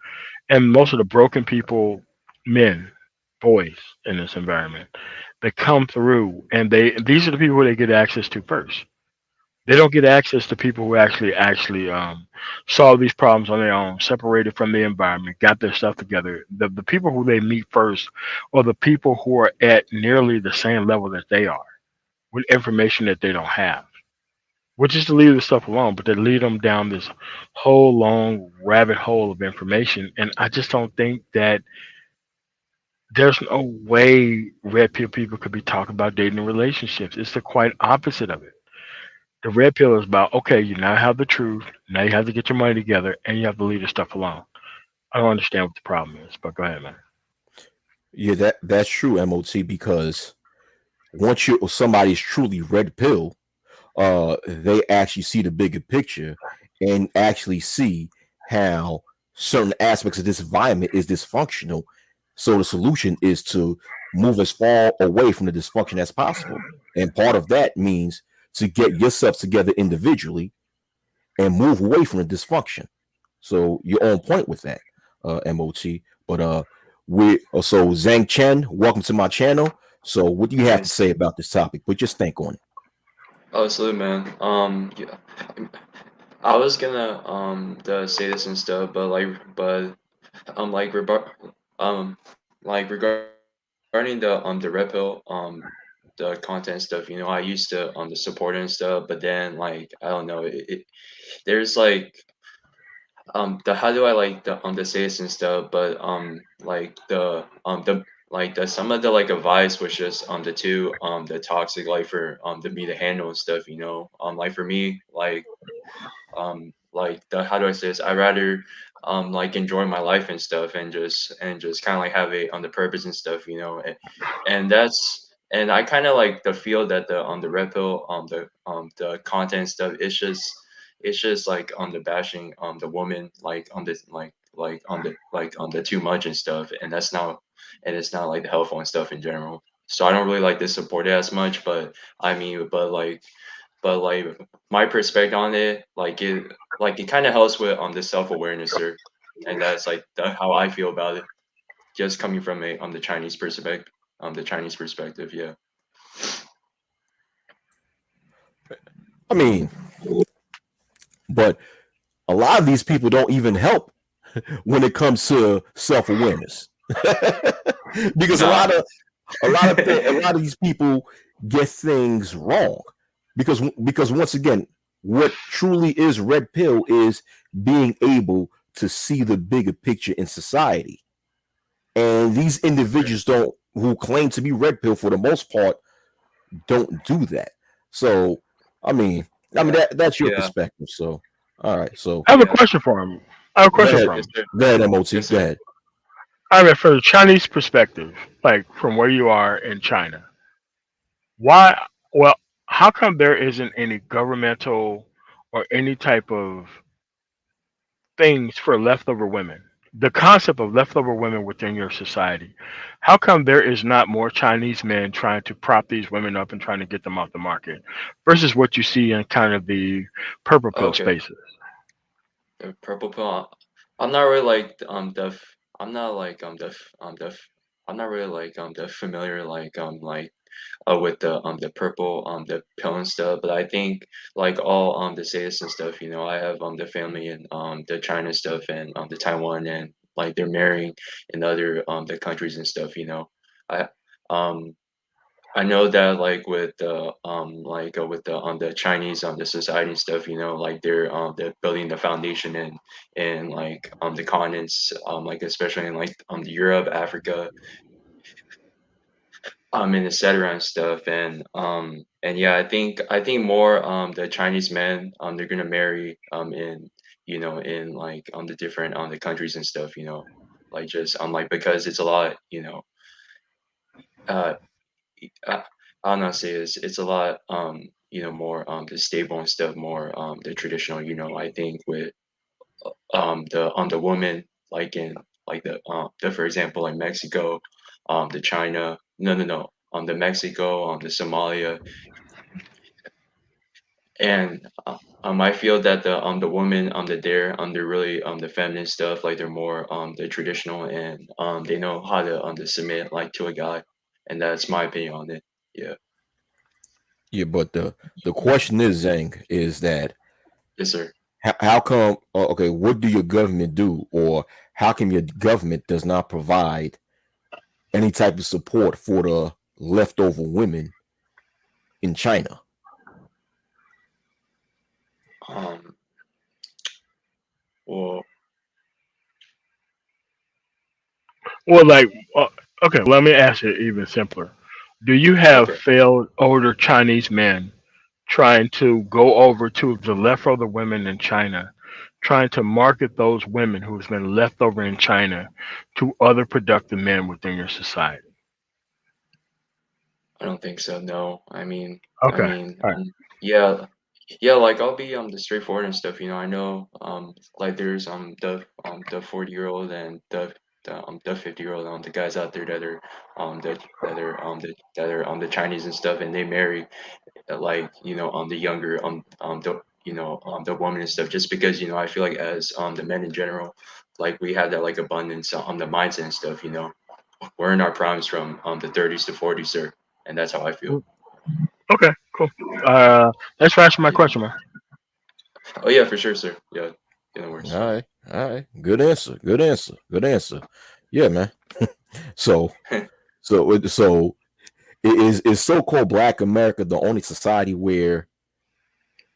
And most of the broken people, men, boys in this environment, they come through and these are the people they get access to first. They don't get access to people who actually solve these problems on their own, separated from the environment, got their stuff together. The people who they meet first are the people who are at nearly the same level that they are with information that they don't have, which is to leave the stuff alone, but they lead them down this whole long rabbit hole of information. And I just don't think that there's no way red pill people could be talking about dating and relationships. It's the quite opposite of it. The red pill is about, okay, you now have the truth, now you have to get your money together, and you have to leave this stuff alone. I don't understand what the problem is, but go ahead, man. Yeah, that's true, MOT, because once you somebody's truly red pill, they actually see the bigger picture and actually see how certain aspects of this environment is dysfunctional. So the solution is to move as far away from the dysfunction as possible. And part of that means to get yourself together individually and move away from the dysfunction. So you're on point with that, MOT. But we so Zhang Chen, welcome to my channel. So what do you have to Nice. say about this topic? Put your stink on it. Oh, salute, man. Yeah, I was gonna say this and stuff, but like um regarding the red pill the content stuff, I used to the support it and stuff, but then like I don't know, there's like the how do I like the say this and stuff, but like the some of the like advice was just the two the toxic like for the me to handle and stuff, like for me like the how do I say this? I rather like enjoy my life and stuff and just kind of like have it on the purpose and stuff, and that's and I kind of like the feel that the red pill the content stuff it's just like on the bashing the woman like on this like on the too much and stuff, and that's not and it's not like the helpful and stuff in general. So I don't really like to support it as much, but I mean, but like my perspective on it, like it kind of helps with on the self awareness, sir, and that's like how I feel about it, just coming from a on the Chinese perspective, yeah. I mean, but a lot of these people don't even help when it comes to self-awareness. Because Nah. a lot of these people get things wrong. Because once again, what truly is red pill is being able to see the bigger picture in society. And these individuals don't who claim to be red pill for the most part don't do that. So I mean, Yeah, that's your yeah, perspective. So all right, so I have a yeah. question for him. I have a go question ahead, for Yes, him. sir. go ahead, MOT, Yes, go sir. ahead. I mean, from the Chinese perspective, like from where you are in China, why, well, how come there isn't any governmental or any type of things for leftover women? The concept of leftover women within your society. How come there is not more Chinese men trying to prop these women up and trying to get them off the market versus what you see in kind of the purple pill Okay. spaces? The purple pill. I'm not really like I'm not like I'm not really like the familiar with the purple the pill and stuff, but I think like all the status and stuff, I have the family and the China stuff and the Taiwan, and like they're marrying in other the countries and stuff, I um I know that like with the on the Chinese the society and stuff, like they're building the foundation in like the continents, like especially in like the Europe, Africa, and etc. and stuff, and yeah, I think more the Chinese men they're gonna marry in in like the different the countries and stuff, like just like because it's a lot, uh I, I'll not say it's a lot more the stable and stuff, more the traditional, I think with the woman like in like the for example like Mexico, the China, no, the Mexico, the Somalia, and I feel that the women that they're really the feminine stuff, like they're more the traditional, and they know how to submit like to a guy, and that's my opinion on it. Yeah. Yeah, but the question is, Zhang, is that Yes, sir. how come? Okay, what do your government do, or how come your government does not provide any type of support for the leftover women in China? Um. Well. Well, like, okay, let me ask it even simpler. Do you have Okay. failed older Chinese men trying to go over to the leftover women in China, trying to market those women who's been left over in China to other productive men within your society? I don't think so. No. I Okay, mean, all right. yeah, yeah. Like I'll be the straightforward and stuff. You know, I know like there's the 40-year-old and the 50-year-old the guys out there that are that are the Chinese and stuff, and they marry like the younger the woman and stuff, just because I feel like as the men in general, like we have that like abundance on the mindset and stuff. We're in our primes from the 30s to 40s, sir, and that's how I feel. Okay, cool. Thanks for answering my Yeah. question, man. Oh yeah, for sure, sir. Yeah, yeah, no All worries. right, all right, good answer, good answer, good answer. Yeah, man. So, is so-called Black America the only society where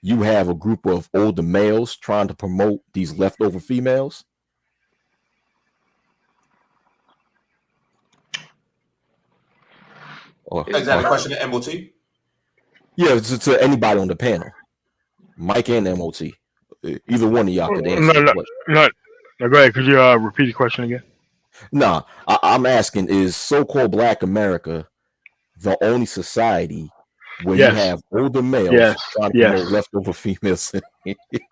you have a group of older males trying to promote these leftover females? Is that a question to MOT? Yeah, to anybody on the panel, Mike and MOT. Either one of y'all could answer No, the no, question. no, no. Go ahead. Could you repeat the question again? Nah, I'm asking: is so-called Black America the only society where you Yes, have older males yes, trying to promote yes. leftover females?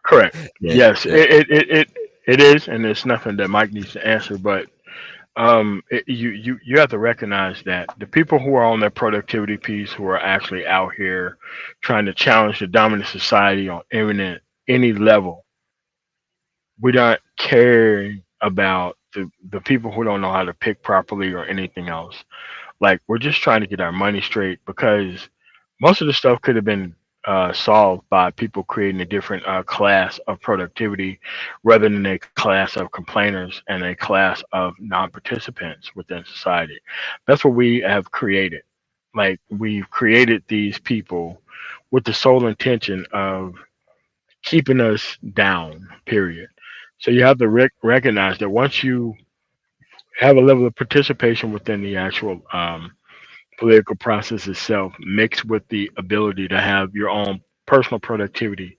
Correct. Yeah, Yes, yeah, it is, and it's nothing that Mike needs to answer. But you have to recognize that the people who are on their productivity piece, who are actually out here trying to challenge the dominant society on any level, we don't care about the people who don't know how to pick properly or anything else. Like we're just trying to get our money straight because most of the stuff could have been solved by people creating a different class of productivity rather than a class of complainers and a class of non-participants within society. That's what we have created. Like we've created these people with the sole intention of keeping us down. Period. So you have to recognize that once you have a level of participation within the actual political process itself, mixed with the ability to have your own personal productivity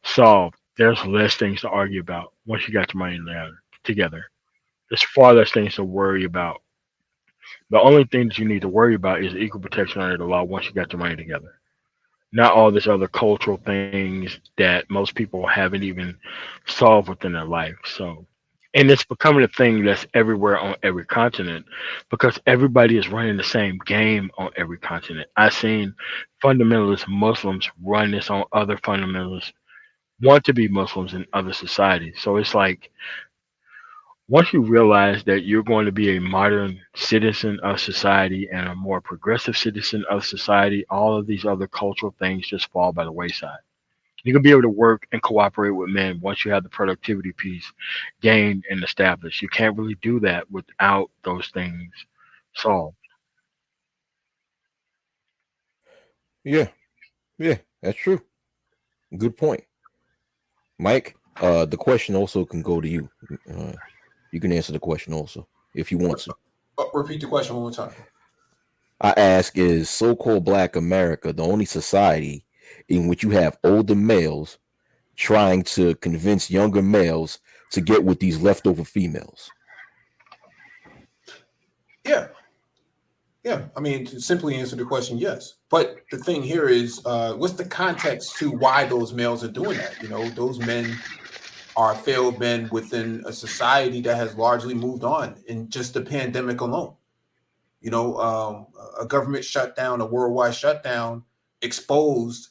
solved, there's less things to argue about once you got your money together. There's far less things to worry about. The only thing that you need to worry about is equal protection under the law once you got your money together. Not all this other cultural things that most people haven't even solved within their life. So, and it's becoming a thing that's everywhere on every continent because everybody is running the same game on every continent. I've seen fundamentalist Muslims run this on other fundamentalists want to be Muslims in other societies. So it's like once you realize that you're going to be a modern citizen of society and a more progressive citizen of society, all of these other cultural things just fall by the wayside. You can be able to work and cooperate with men once you have the productivity piece gained and established. You can't really do that without those things solved. yeah, yeah. That's true. Good point, Mike. The question also can go to you. Uh, you can answer the question also if you want to. Repeat the question one more time. I ask: is so-called Black America the only society in which you have older males trying to convince younger males to get with these leftover females? Yeah, yeah. I mean, to simply answer the question, yes. But the thing here is, what's the context to why those males are doing that? Those men are failed men within a society that has largely moved on in just the pandemic alone. A government shutdown, a worldwide shutdown, exposed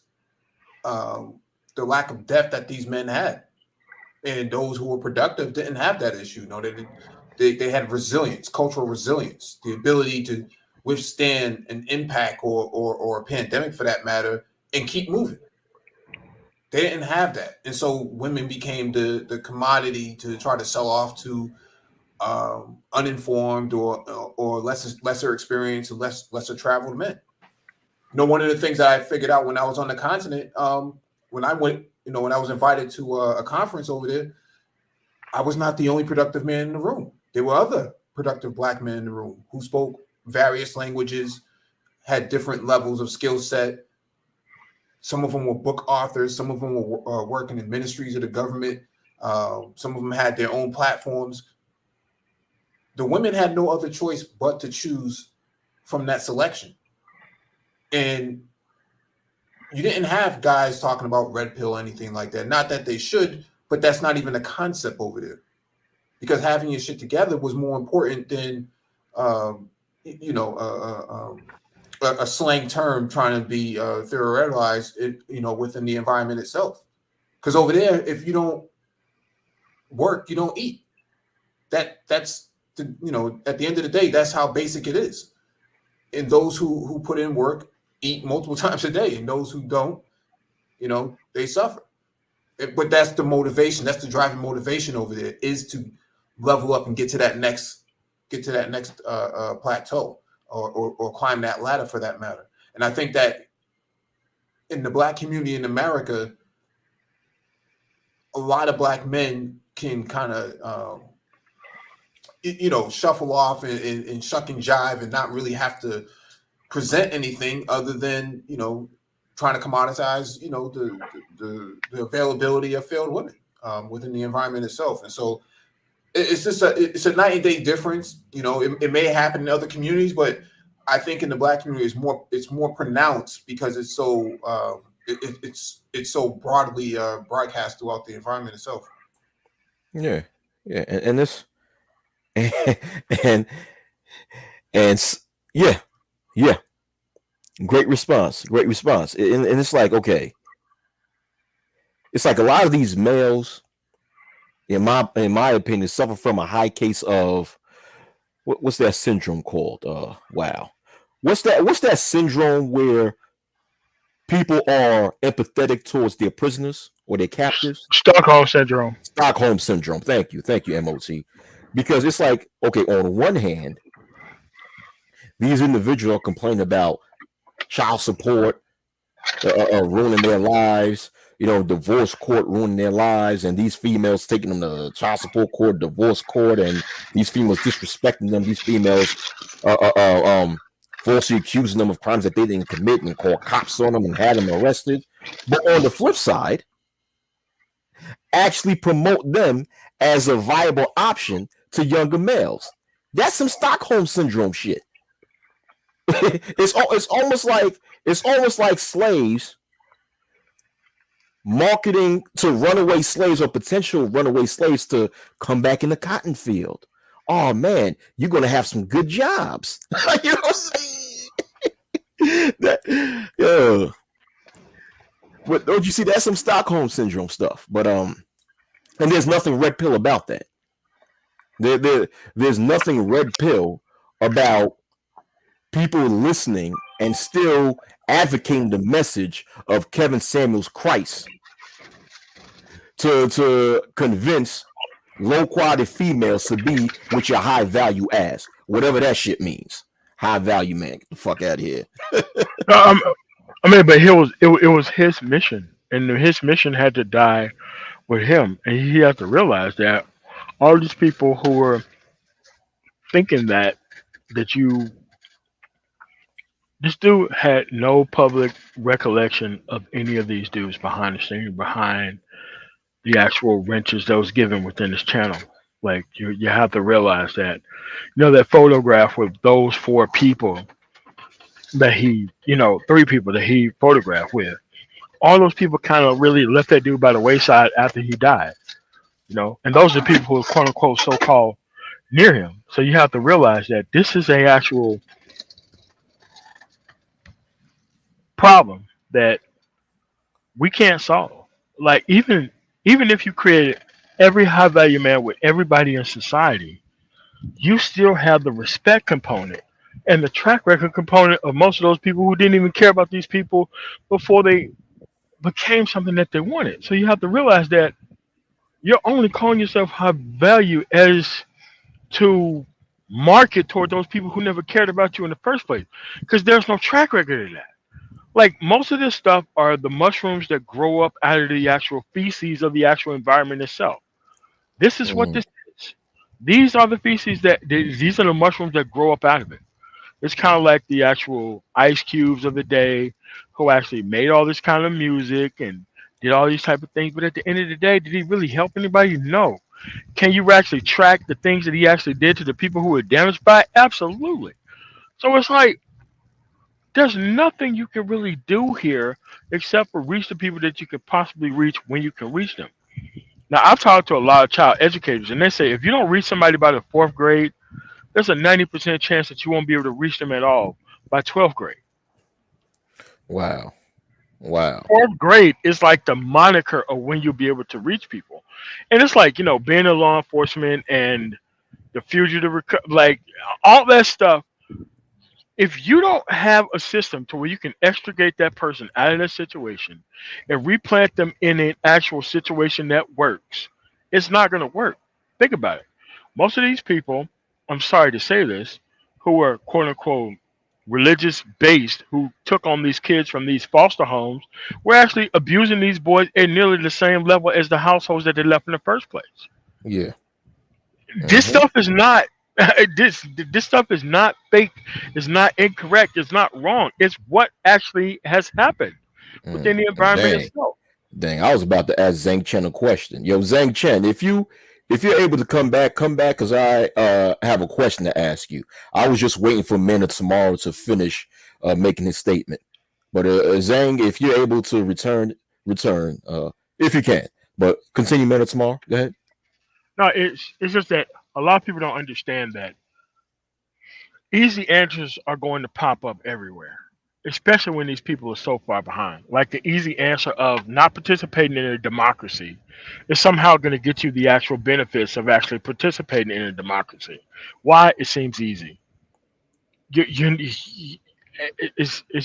um, the lack of depth that these men had, and those who were productive didn't have that issue. They had resilience, cultural resilience, the ability to withstand an impact or a pandemic for that matter, and keep moving. They didn't have that, and so women became the commodity to try to sell off to uninformed or lesser experienced and lesser traveled men. One of the things that I figured out when I was on the continent, when I went, when I was invited to a conference over there, I was not the only productive man in the room. There were other productive Black men in the room who spoke various languages, had different levels of skill set. Some of them were book authors. Some of them were working in ministries of the government. Some of them had their own platforms. The women had no other choice but to choose from that selection. And you didn't have guys talking about red pill or anything like that. Not that they should, but that's not even a concept over there. Because having your shit together was more important than, a slang term trying to be theoretized, within the environment itself. Because over there, if you don't work, you don't eat. That's at the end of the day, that's how basic it is. And those who put in work eat multiple times a day, and those who don't, they suffer. But that's the motivation. That's the driving motivation over there, is to level up and get to that next plateau or climb that ladder for that matter. And I think that in the Black community in America, a lot of Black men can kind of shuffle off and shuck and jive and not really have to present anything other than trying to commoditize the availability of failed women within the environment itself. And so it's just a night and day difference. It may happen in other communities, but I think in the Black community it's more pronounced because it's so it's so broadly broadcast throughout the environment itself. Yeah, and this and yeah, great response, and it's like, okay, it's like a lot of these males, in my opinion, suffer from a high case of what's that syndrome called? What's that syndrome where people are empathetic towards their prisoners or their captives? Stockholm syndrome. Stockholm syndrome. Thank you, MOT. Because it's like, okay, on one hand, these individuals are complaining about child support ruining their lives, divorce court ruining their lives, and these females taking them to child support court, divorce court, and these females disrespecting them. These females falsely accusing them of crimes that they didn't commit and call cops on them and had them arrested. But on the flip side, actually promote them as a viable option to younger males. That's some Stockholm syndrome shit. It's almost like slaves marketing to runaway slaves or potential runaway slaves to come back in the cotton field. Oh man, you're gonna have some good jobs. You know what I'm saying? But don't you see, that's some Stockholm syndrome stuff. But and there's nothing red pill about that. There's nothing red pill about people listening and still advocating the message of Kevin Samuels Christ to convince low quality females to be with your high value ass, whatever that shit means. High value man, get the fuck out of here. But it was his mission, and his mission had to die with him, and he had to realize that all these people who were thinking that this dude had no public recollection of any of these dudes behind the scene, behind the actual wrenches that was given within this channel. Like you have to realize that, that photograph with those 4 people that he, 3 people that he photographed with, all those people kind of really left that dude by the wayside after he died. and those are people who are quote unquote so called near him. So you have to realize that this is a actual problem that we can't solve. Like even if you created every high value man with everybody in society, you still have the respect component and the track record component of most of those people who didn't even care about these people before they became something that they wanted. So you have to realize that you're only calling yourself high value as to market toward those people who never cared about you in the first place because there's no track record of that. Like most of this stuff are the mushrooms that grow up out of the actual feces of the actual environment itself. This is what Mm, this is. These are the feces these are the mushrooms that grow up out of it. It's kind of like the actual ice cubes of the day who actually made all this kind of music and did all these type of things. But at the end of the day, did he really help anybody? No. Can you actually track the things that he actually did to the people who were damaged by it? Absolutely. So it's like there's nothing you can really do here except for reach the people that you could possibly reach when you can reach them. Now, I've talked to a lot of child educators, and they say if you don't reach somebody by the fourth grade, there's a 90% chance that you won't be able to reach them at all by 12th grade. wow. Wow. Fourth grade is like the moniker of when you'll be able to reach people. And it's like, being a law enforcement and the fugitive, like all that stuff. If you don't have a system to where you can extricate that person out of that situation and replant them in an actual situation that works, it's not going to work. Think about it. Most of these people, I'm sorry to say this, who are quote unquote religious based, who took on these kids from these foster homes, were actually abusing these boys at nearly the same level as the households that they left in the first place. Yeah. This Mm-hmm. stuff is not this stuff is not fake, it's not incorrect, it's not wrong, it's what actually has happened within the environment Dang. itself. Dang. I was about to ask Zhang Chen a question. Yo, Zhang Chen, if you're able to come back because I have a question to ask you. I was just waiting for Men of Tomorrow to finish making his statement. But Zhang, if you're able to return if you can. But continue Men of Tomorrow. Go ahead. No, it's just that a lot of people don't understand that easy answers are going to pop up everywhere, especially when these people are so far behind. Like the easy answer of not participating in a democracy is somehow going to get you the actual benefits of actually participating in a democracy. Why? It seems easy. It's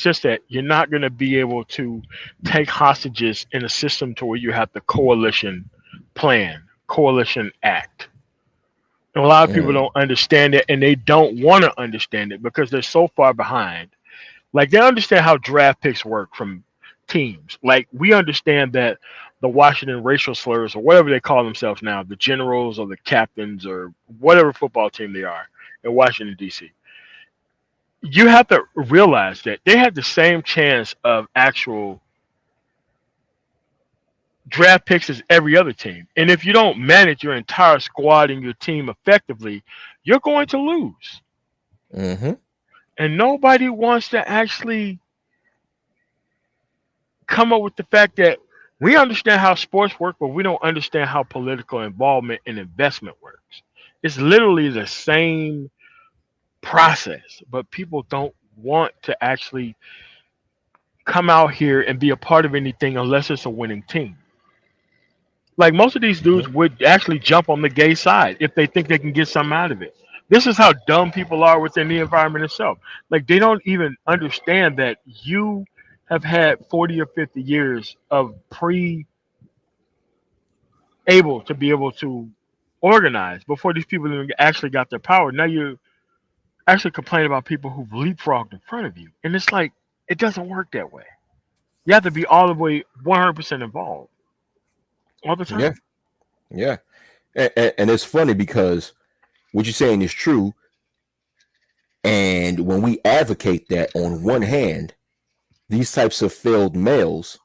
just that you're not going to be able to take hostages in a system to where you have the coalition plan, coalition act. And a lot of people Mm, don't understand it, and they don't want to understand it because they're so far behind. Like they understand how draft picks work from teams. Like we understand that the Washington racial slurs or whatever they call themselves now, the generals or the captains or whatever football team they are in Washington D.C. You have to realize that they have the same chance of actual draft picks as every other team. And if you don't manage your entire squad and your team effectively, you're going to lose. mm-hmm. And nobody wants to actually come up with the fact that we understand how sports work, but we don't understand how political involvement and investment works. It's literally the same process, but people don't want to actually come out here and be a part of anything unless it's a winning team. Like most of these dudes would actually jump on the gay side if they think they can get something out of it. This is how dumb people are within the environment itself. Like they don't even understand that you have had 40 or 50 years of pre able to be able to organize before these people even actually got their power. Now you're actually complaining about people who've leapfrogged in front of you. And it's like, it doesn't work that way. You have to be all the way 100% involved all the Yeah. time. Yeah. And it's funny because what you're saying is true. And when we advocate that, on one hand, these types of failed males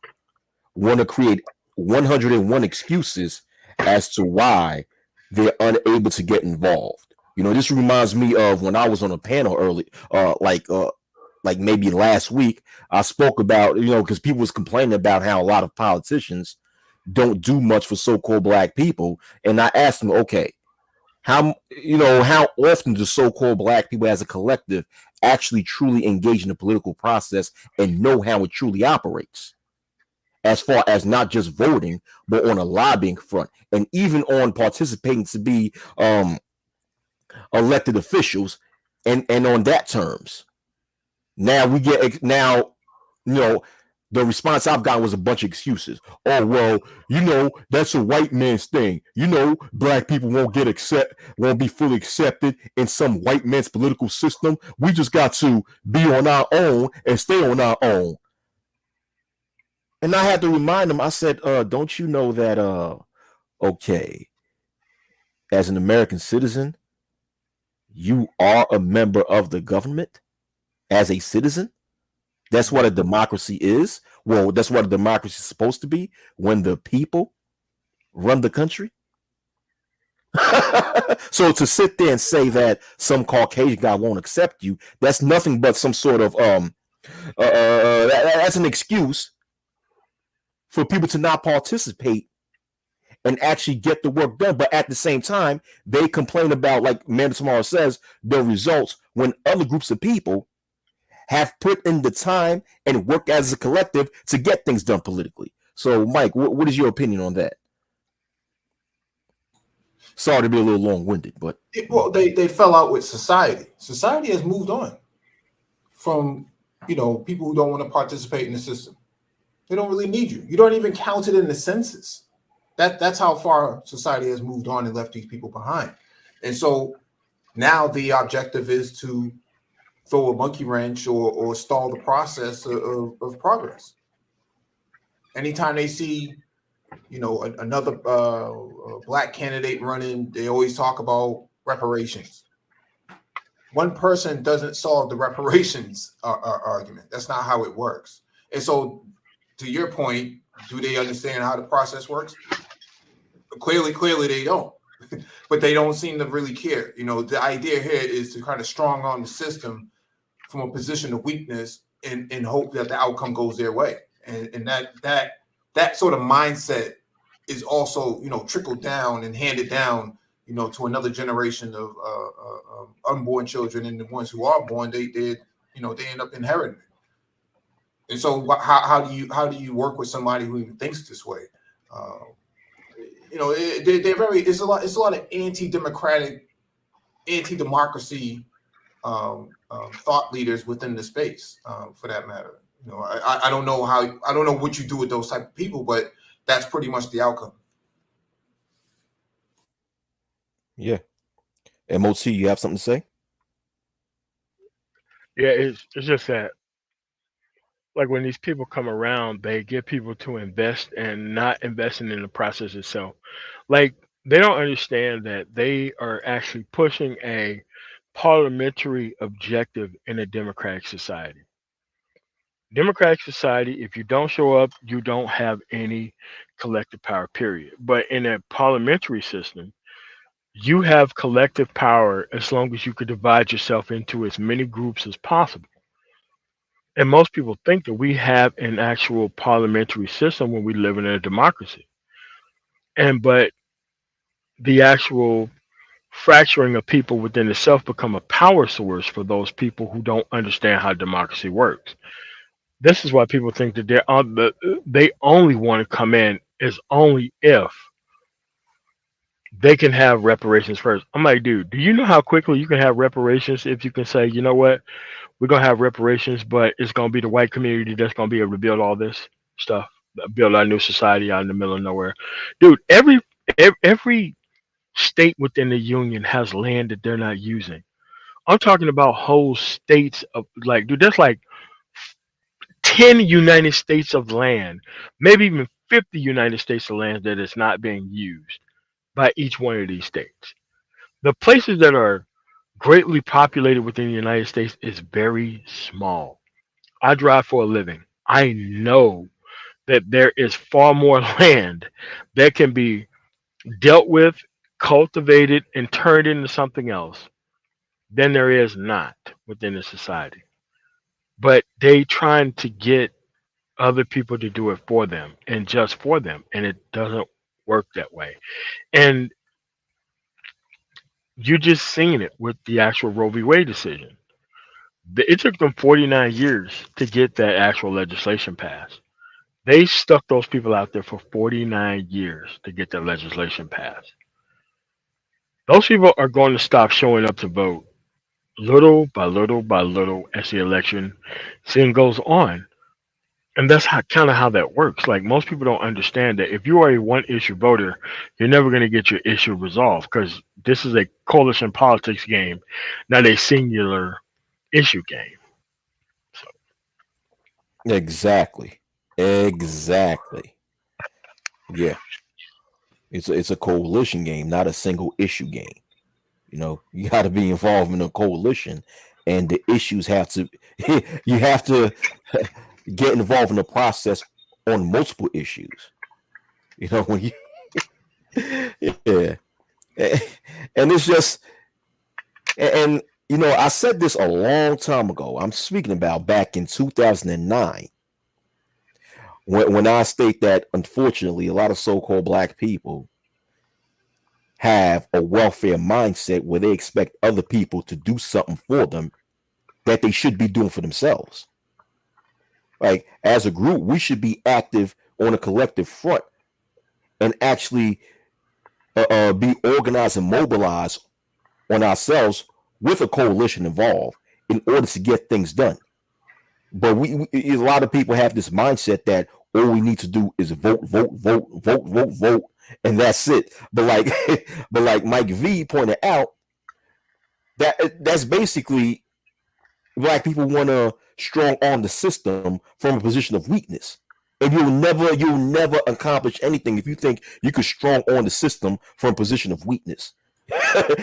want to create 101 excuses as to why they're unable to get involved. This reminds me of when I was on a panel early, like maybe last week. I spoke about, because people was complaining about how a lot of politicians don't do much for so-called black people. And I asked them, okay, how often do so-called black people as a collective actually truly engage in the political process and know how it truly operates, as far as not just voting, but on a lobbying front, and even on participating to be elected officials, and on that terms. Now you know the response I've got was a bunch of excuses. Oh well, that's a white man's thing. Black people won't be fully accepted in some white man's political system. We just got to be on our own and stay on our own. And I had to remind them. I said, don't you know that okay, as an American citizen, you are a member of the government as a citizen. That's what a democracy is. Well, that's what a democracy is supposed to be, when the people run the country. So to sit there and say that some Caucasian guy won't accept you, that's nothing but some sort of that's an excuse for people to not participate and actually get the work done. But at the same time, they complain about, like Amanda Tomorrow says, the results, when other groups of people have put in the time and work as a collective to get things done politically. So, Mike, what is your opinion on that? Sorry to be a little long-winded, but well, they fell out with society. Society has moved on from people who don't want to participate in the system. They don't really need you. You don't even count it in the census. That's how far society has moved on and left these people behind. And so now the objective is to throw a monkey wrench or stall the process of progress. Anytime they see, another black candidate running, they always talk about reparations. One person doesn't solve the reparations argument. That's not how it works. And so, to your point, do they understand how the process works? Clearly they don't. But they don't seem to really care. The idea here is to kind of strong arm the system from a position of weakness and hope that the outcome goes their way. And that sort of mindset is also, trickled down and handed down, to another generation of unborn children, and the ones who are born, they end up inheriting it. And so how do you work with somebody who even thinks this way? They're very, it's a lot of anti-democratic, anti-democracy thought leaders within the space, for that matter. I don't know what you do with those type of people, but that's pretty much the outcome. Yeah. MOT, you have something to say? Yeah, it's just that, like, when these people come around, they get people to invest and not investing in the process itself. Like, they don't understand that they are actually pushing a parliamentary objective in a democratic society. Democratic society, if you don't show up, you don't have any collective power, period. But in a parliamentary system, you have collective power as long as you could divide yourself into as many groups as possible. And most people think that we have an actual parliamentary system when we live in a democracy. But the actual fracturing of people within itself become a power source for those people who don't understand how democracy works. This is why people think that they only want to come in is only if they can have reparations first. I'm like, dude, do you know how quickly you can have reparations if you can say, you know what, we're gonna have reparations, but it's gonna be the white community that's gonna be able to build all this stuff, build our new society out in the middle of nowhere, dude. Every state within the union has land that they're not using. I'm talking about whole states of, like, dude, that's like 10 United States of land, maybe even 50 United States of land that is not being used by each one of these states. The places that are greatly populated within the United States is very small. I drive for a living. I know that there is far more land that can be dealt with, cultivated, and turned into something else than there is not within the society. But they trying to get other people to do it for them and just for them, and it doesn't work that way. And you just seen it with the actual Roe v. Wade decision. It took them 49 years to get that actual legislation passed. They stuck those people out there for 49 years to get that legislation passed. Those people are going to stop showing up to vote little by little by little as the election season goes on. And that's how kind of how that works. Like most people don't understand that if you are a one issue voter, you're never going to get your issue resolved because this is a coalition politics game, not a singular issue game. So Exactly. Exactly. Yeah. It's a coalition game, not a single issue game. You got to be involved in a coalition, and the issues have to. You have to get involved in the process on multiple issues. When you, yeah, and it's just, and I said this a long time ago. I'm speaking about back in 2009 when I state that unfortunately a lot of so-called black people have a welfare mindset where they expect other people to do something for them that they should be doing for themselves. Like as a group, we should be active on a collective front and actually be organized and mobilized on ourselves with a coalition involved in order to get things done. But we a lot of people have this mindset that all we need to do is vote, vote, vote, vote, vote, vote, and that's it. But like Mike V pointed out, that's basically black people want to strong arm the system from a position of weakness. And you'll never accomplish anything if you think you could strong arm the system from a position of weakness.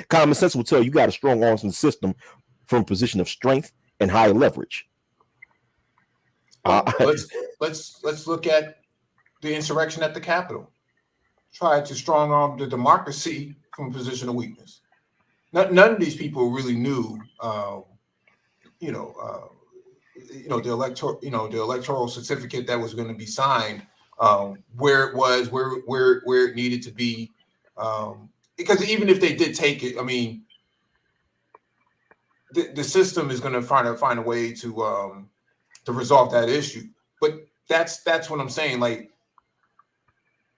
Common sense will tell you got to strong arm the system from a position of strength and high leverage. Let's look at the insurrection at the Capitol. Try to strong arm the democracy from a position of weakness. None of these people really knew, the electoral certificate that was going to be signed, where it was, where it needed to be, because even if they did take it, I mean, the system is going to find a way to resolve that issue. But that's what I'm saying. Like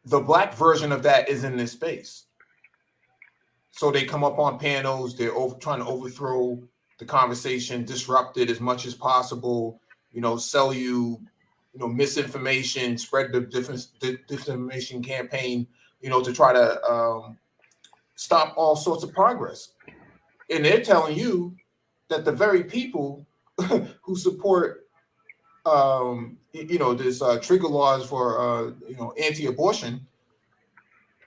the black version of that is in this space. So they come up on panels. They're trying to overthrow the conversation, disrupt it as much as possible. Sell you, misinformation, spread the disinformation campaign. To try to stop all sorts of progress. And they're telling you that the very people who support this trigger laws for anti-abortion,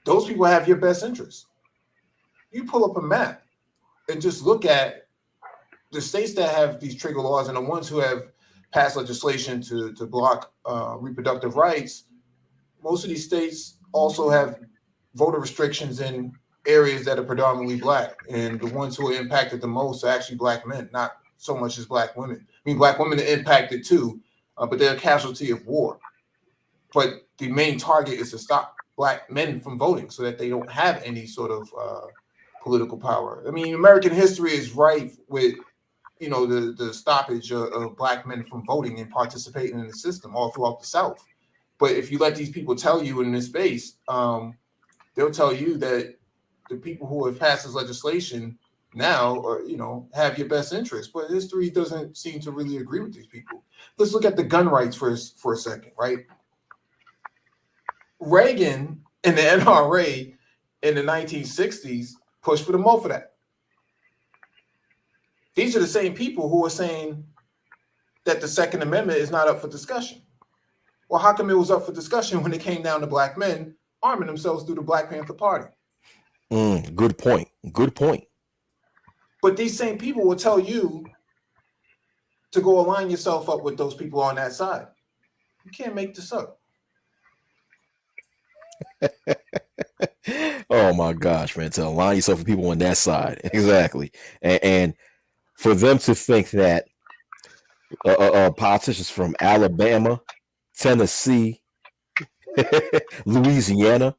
those people have your best interest. You pull up a map and just look at the states that have these trigger laws and the ones who have passed legislation to block reproductive rights. Most of these states also have voter restrictions in areas that are predominantly black, and the ones who are impacted the most are actually black men, not so much as black women. I mean, black women are impacted too, but they're a casualty of war. But the main target is to stop black men from voting so that they don't have any sort of political power. I mean, American history is rife with, the stoppage of black men from voting and participating in the system all throughout the South. But if you let these people tell you in this space, they'll tell you that the people who have passed this legislation now are, have your best interest. But history doesn't seem to really agree with these people. Let's look at the gun rights for a second, right? Reagan and the NRA in the 1960s pushed for the Mulford Act. These are the same people who are saying that the Second Amendment is not up for discussion. Well, how come it was up for discussion when it came down to black men arming themselves through the Black Panther Party? Good point. Good point. But these same people will tell you to go align yourself up with those people on that side. You can't make this up. Oh my gosh, man! To align yourself with people on that side, exactly, and for them to think that politicians from Alabama, Tennessee, Louisiana.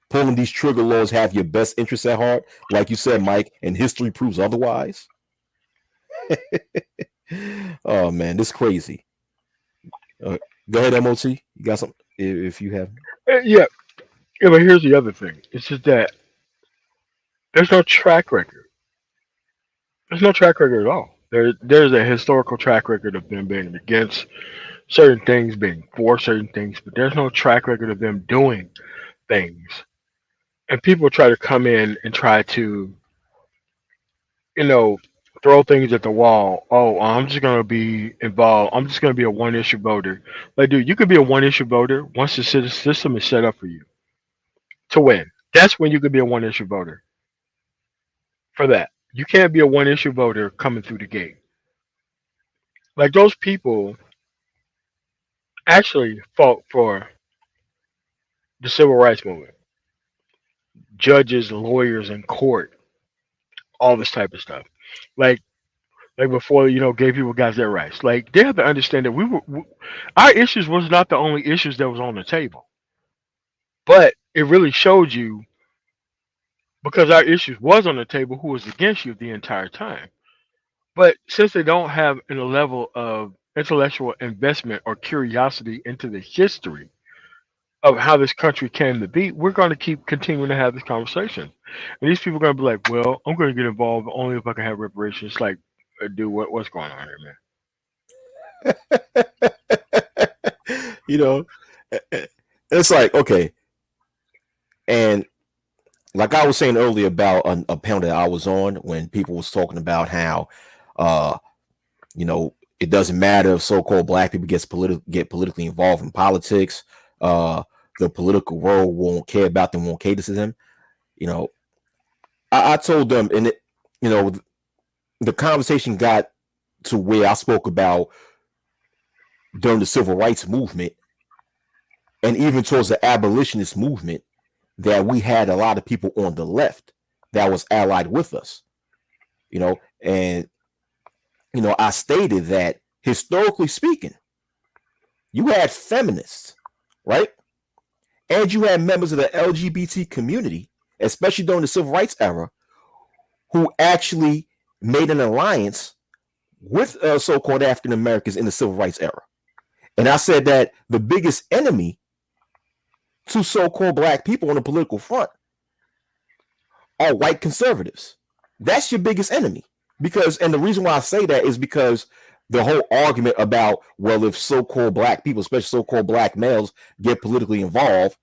Pulling these trigger laws have your best interests at heart, like you said, Mike, and history proves otherwise. Oh man, this is crazy. Uh, Go ahead, MOT. You got something? If you have. Yeah, yeah, but here's the other thing. It's just that there's no track record. There's no track record at all. There's a historical track record of them being against certain things, being for certain things, but there's no track record of them doing things. And people try to come in and try to, you know, throw things at the wall. Oh, I'm just gonna be involved. I'm just gonna be a one issue voter. Like, dude, you could be a one issue voter once the system is set up for you to win. That's when you could be a one issue voter. For that, you can't be a one issue voter coming through the gate. Like those people actually fought for the civil rights movement, judges, lawyers in court, all this type of stuff. Like before, gay people got their rights. Like they have to understand that our issues was not the only issues that was on the table, but it really showed you because our issues was on the table who was against you the entire time. But since they don't have a level of intellectual investment or curiosity into the history of how this country came to be, we're going to keep continuing to have this conversation. And these people are going to be like, well, I'm going to get involved only if I can have reparations. It's like, dude, what's going on here, man? You know, it's like, okay. And like I was saying earlier about a panel that I was on when people was talking about how, uh, it doesn't matter if so-called black people get politically involved in politics. The political world won't care about them, won't cater to them. You know, I told them, and the conversation got to where I spoke about during the civil rights movement and even towards the abolitionist movement that we had a lot of people on the left that was allied with us, and I stated that historically speaking, you had feminists, right? And you had members of the LGBT community, especially during the civil rights era, who actually made an alliance with so-called African Americans in the civil rights era. And I said that the biggest enemy to so-called black people on the political front are white conservatives. That's your biggest enemy. And the reason why I say that is because the whole argument about, well, if so-called black people, especially so-called black males, get politically involved,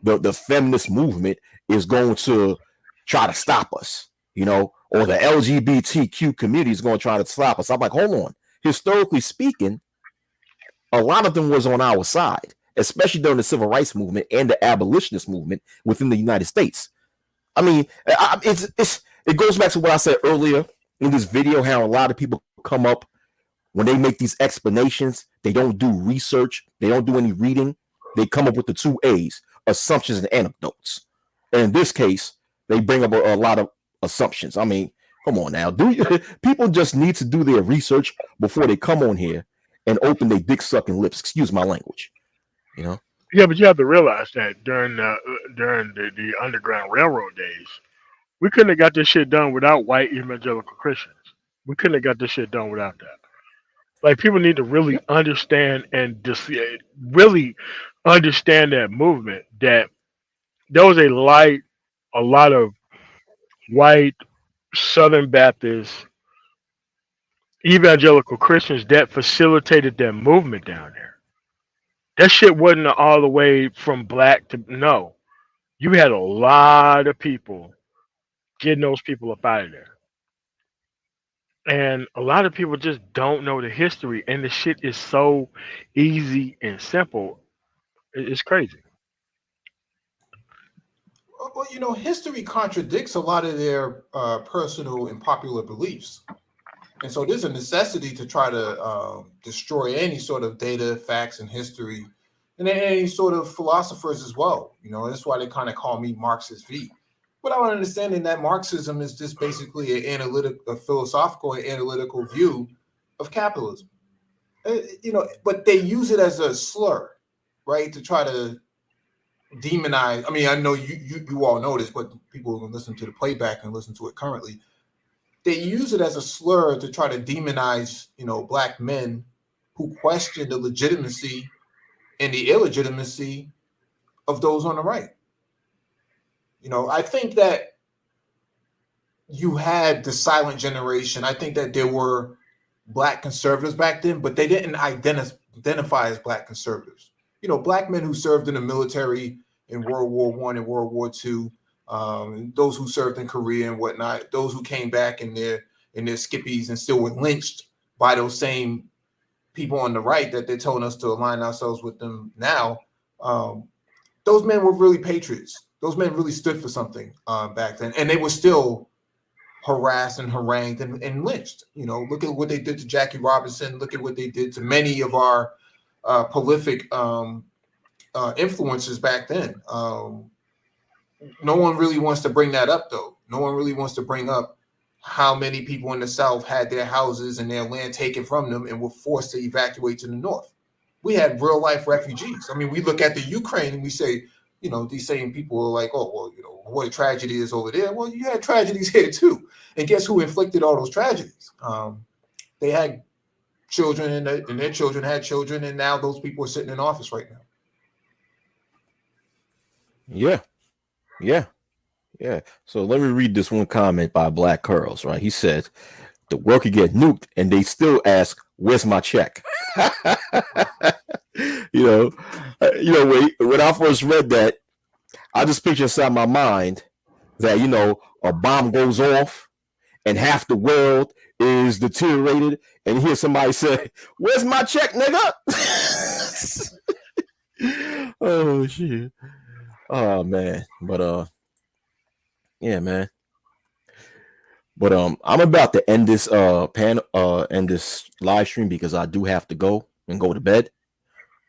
the feminist movement is going to try to stop us, or the LGBTQ community is going to try to stop us. I'm like, hold on. Historically speaking, a lot of them was on our side, especially during the civil rights movement and the abolitionist movement within the United States. I mean, it goes back to what I said earlier in this video, how a lot of people come up when they make these explanations, they don't do research, they don't do any reading, they come up with the 2 A's, assumptions and anecdotes. And in this case, they bring up a lot of assumptions. I mean, come on now. People just need to do their research before they come on here and open their dick sucking lips. Excuse my language. Yeah, but you have to realize that during the Underground Railroad days, we couldn't have got this shit done without white evangelical Christians. We couldn't have got this shit done without that. Like people need to really understand and really understand that movement. That there was a lot of white Southern Baptist evangelical Christians that facilitated that movement down there. That shit wasn't all the way from black to no. You had a lot of people getting those people up out of there. And a lot of people just don't know the history, and the shit is so easy and simple. It's crazy. Well, history contradicts a lot of their personal and popular beliefs. And so there's a necessity to try to destroy any sort of data, facts, and history, and any sort of philosophers as well. That's why they kind of call me Marxist V. Without understanding that Marxism is just basically a philosophical and analytical view of capitalism. but they use it as a slur, right, to try to demonize. I mean, I know you all know this, but people who listen to the playback and listen to it currently, they use it as a slur to try to demonize, black men who question the legitimacy and the illegitimacy of those on the right. I think that you had the silent generation. I think that there were black conservatives back then, but they didn't identify as black conservatives. Black men who served in the military in World War I and World War II, those who served in Korea and whatnot, those who came back in their skippies and still were lynched by those same people on the right that they're telling us to align ourselves with them now. Those men were really patriots. Those men really stood for something back then, and they were still harassed and harangued and lynched. Look at what they did to Jackie Robinson. Look at what they did to many of our prolific influencers back then. No one really wants to bring that up, though. No one really wants to bring up how many people in the South had their houses and their land taken from them and were forced to evacuate to the North. We had real life refugees. I mean, we look at the Ukraine and we say, these same people are like, oh, well, what a tragedy is over there. Well, you had tragedies here too. And guess who inflicted all those tragedies? They had children and their children had children. And now those people are sitting in office right now. Yeah. So let me read this one comment by Black Curls, right? He says, the worker get nuked and they still ask, where's my check? When I first read that, I just picture inside my mind that, a bomb goes off and half the world is deteriorated and you hear somebody say, where's my check, nigga? Oh, shit. Oh, man. But, yeah, man. But I'm about to end this end this live stream because I do have to go to bed.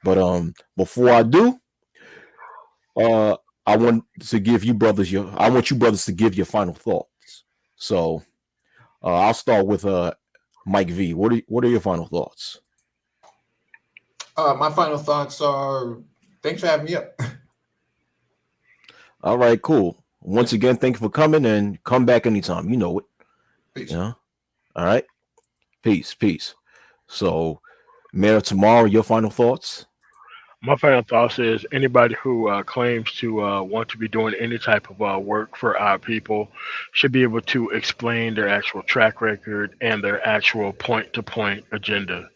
But before I do, I want you brothers to give your final thoughts. So I'll start with Mike V. What are your final thoughts? My final thoughts are, thanks for having me up. All right, cool. Once again, thank you for coming and come back anytime. You know it. Peace. Yeah. All right. Peace. So, Mayor, tomorrow, your final thoughts? My final thoughts is anybody who claims to want to be doing any type of work for our people should be able to explain their actual track record and their actual point-to-point agenda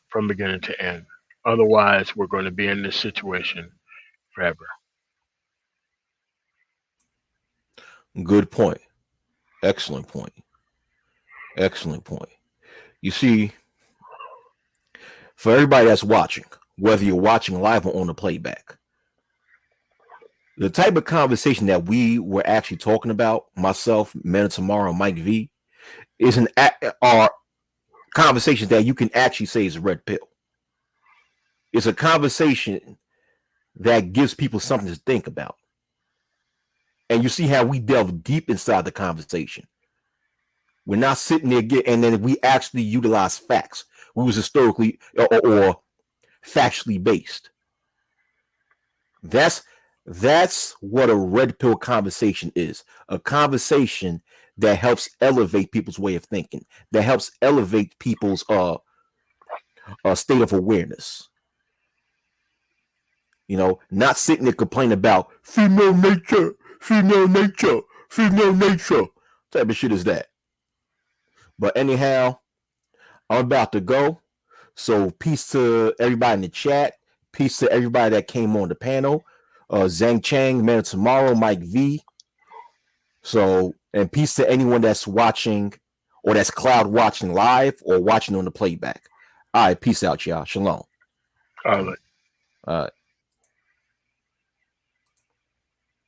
from beginning to end. Otherwise, we're going to be in this situation forever. Good point. Excellent point. You see, for everybody that's watching, whether you're watching live or on the playback, the type of conversation that we were actually talking about, myself, Men Tomorrow, Mike V, is our conversation that you can actually say is a red pill. It's a conversation that gives people something to think about. And you see how we delve deep inside the conversation. We're not sitting there and then we actually utilize facts. We was historically or factually based. That's what a red pill conversation is. A conversation that helps elevate people's way of thinking, that helps elevate people's state of awareness. Not sitting there complaining about female nature type of shit is that. But anyhow, I'm about to go. So peace to everybody in the chat. Peace to everybody that came on the panel. Zhang Chang, Man Tomorrow, Mike V. So, and peace to anyone that's watching or that's cloud watching live or watching on the playback. All right, peace out, y'all. Shalom. All right. All right.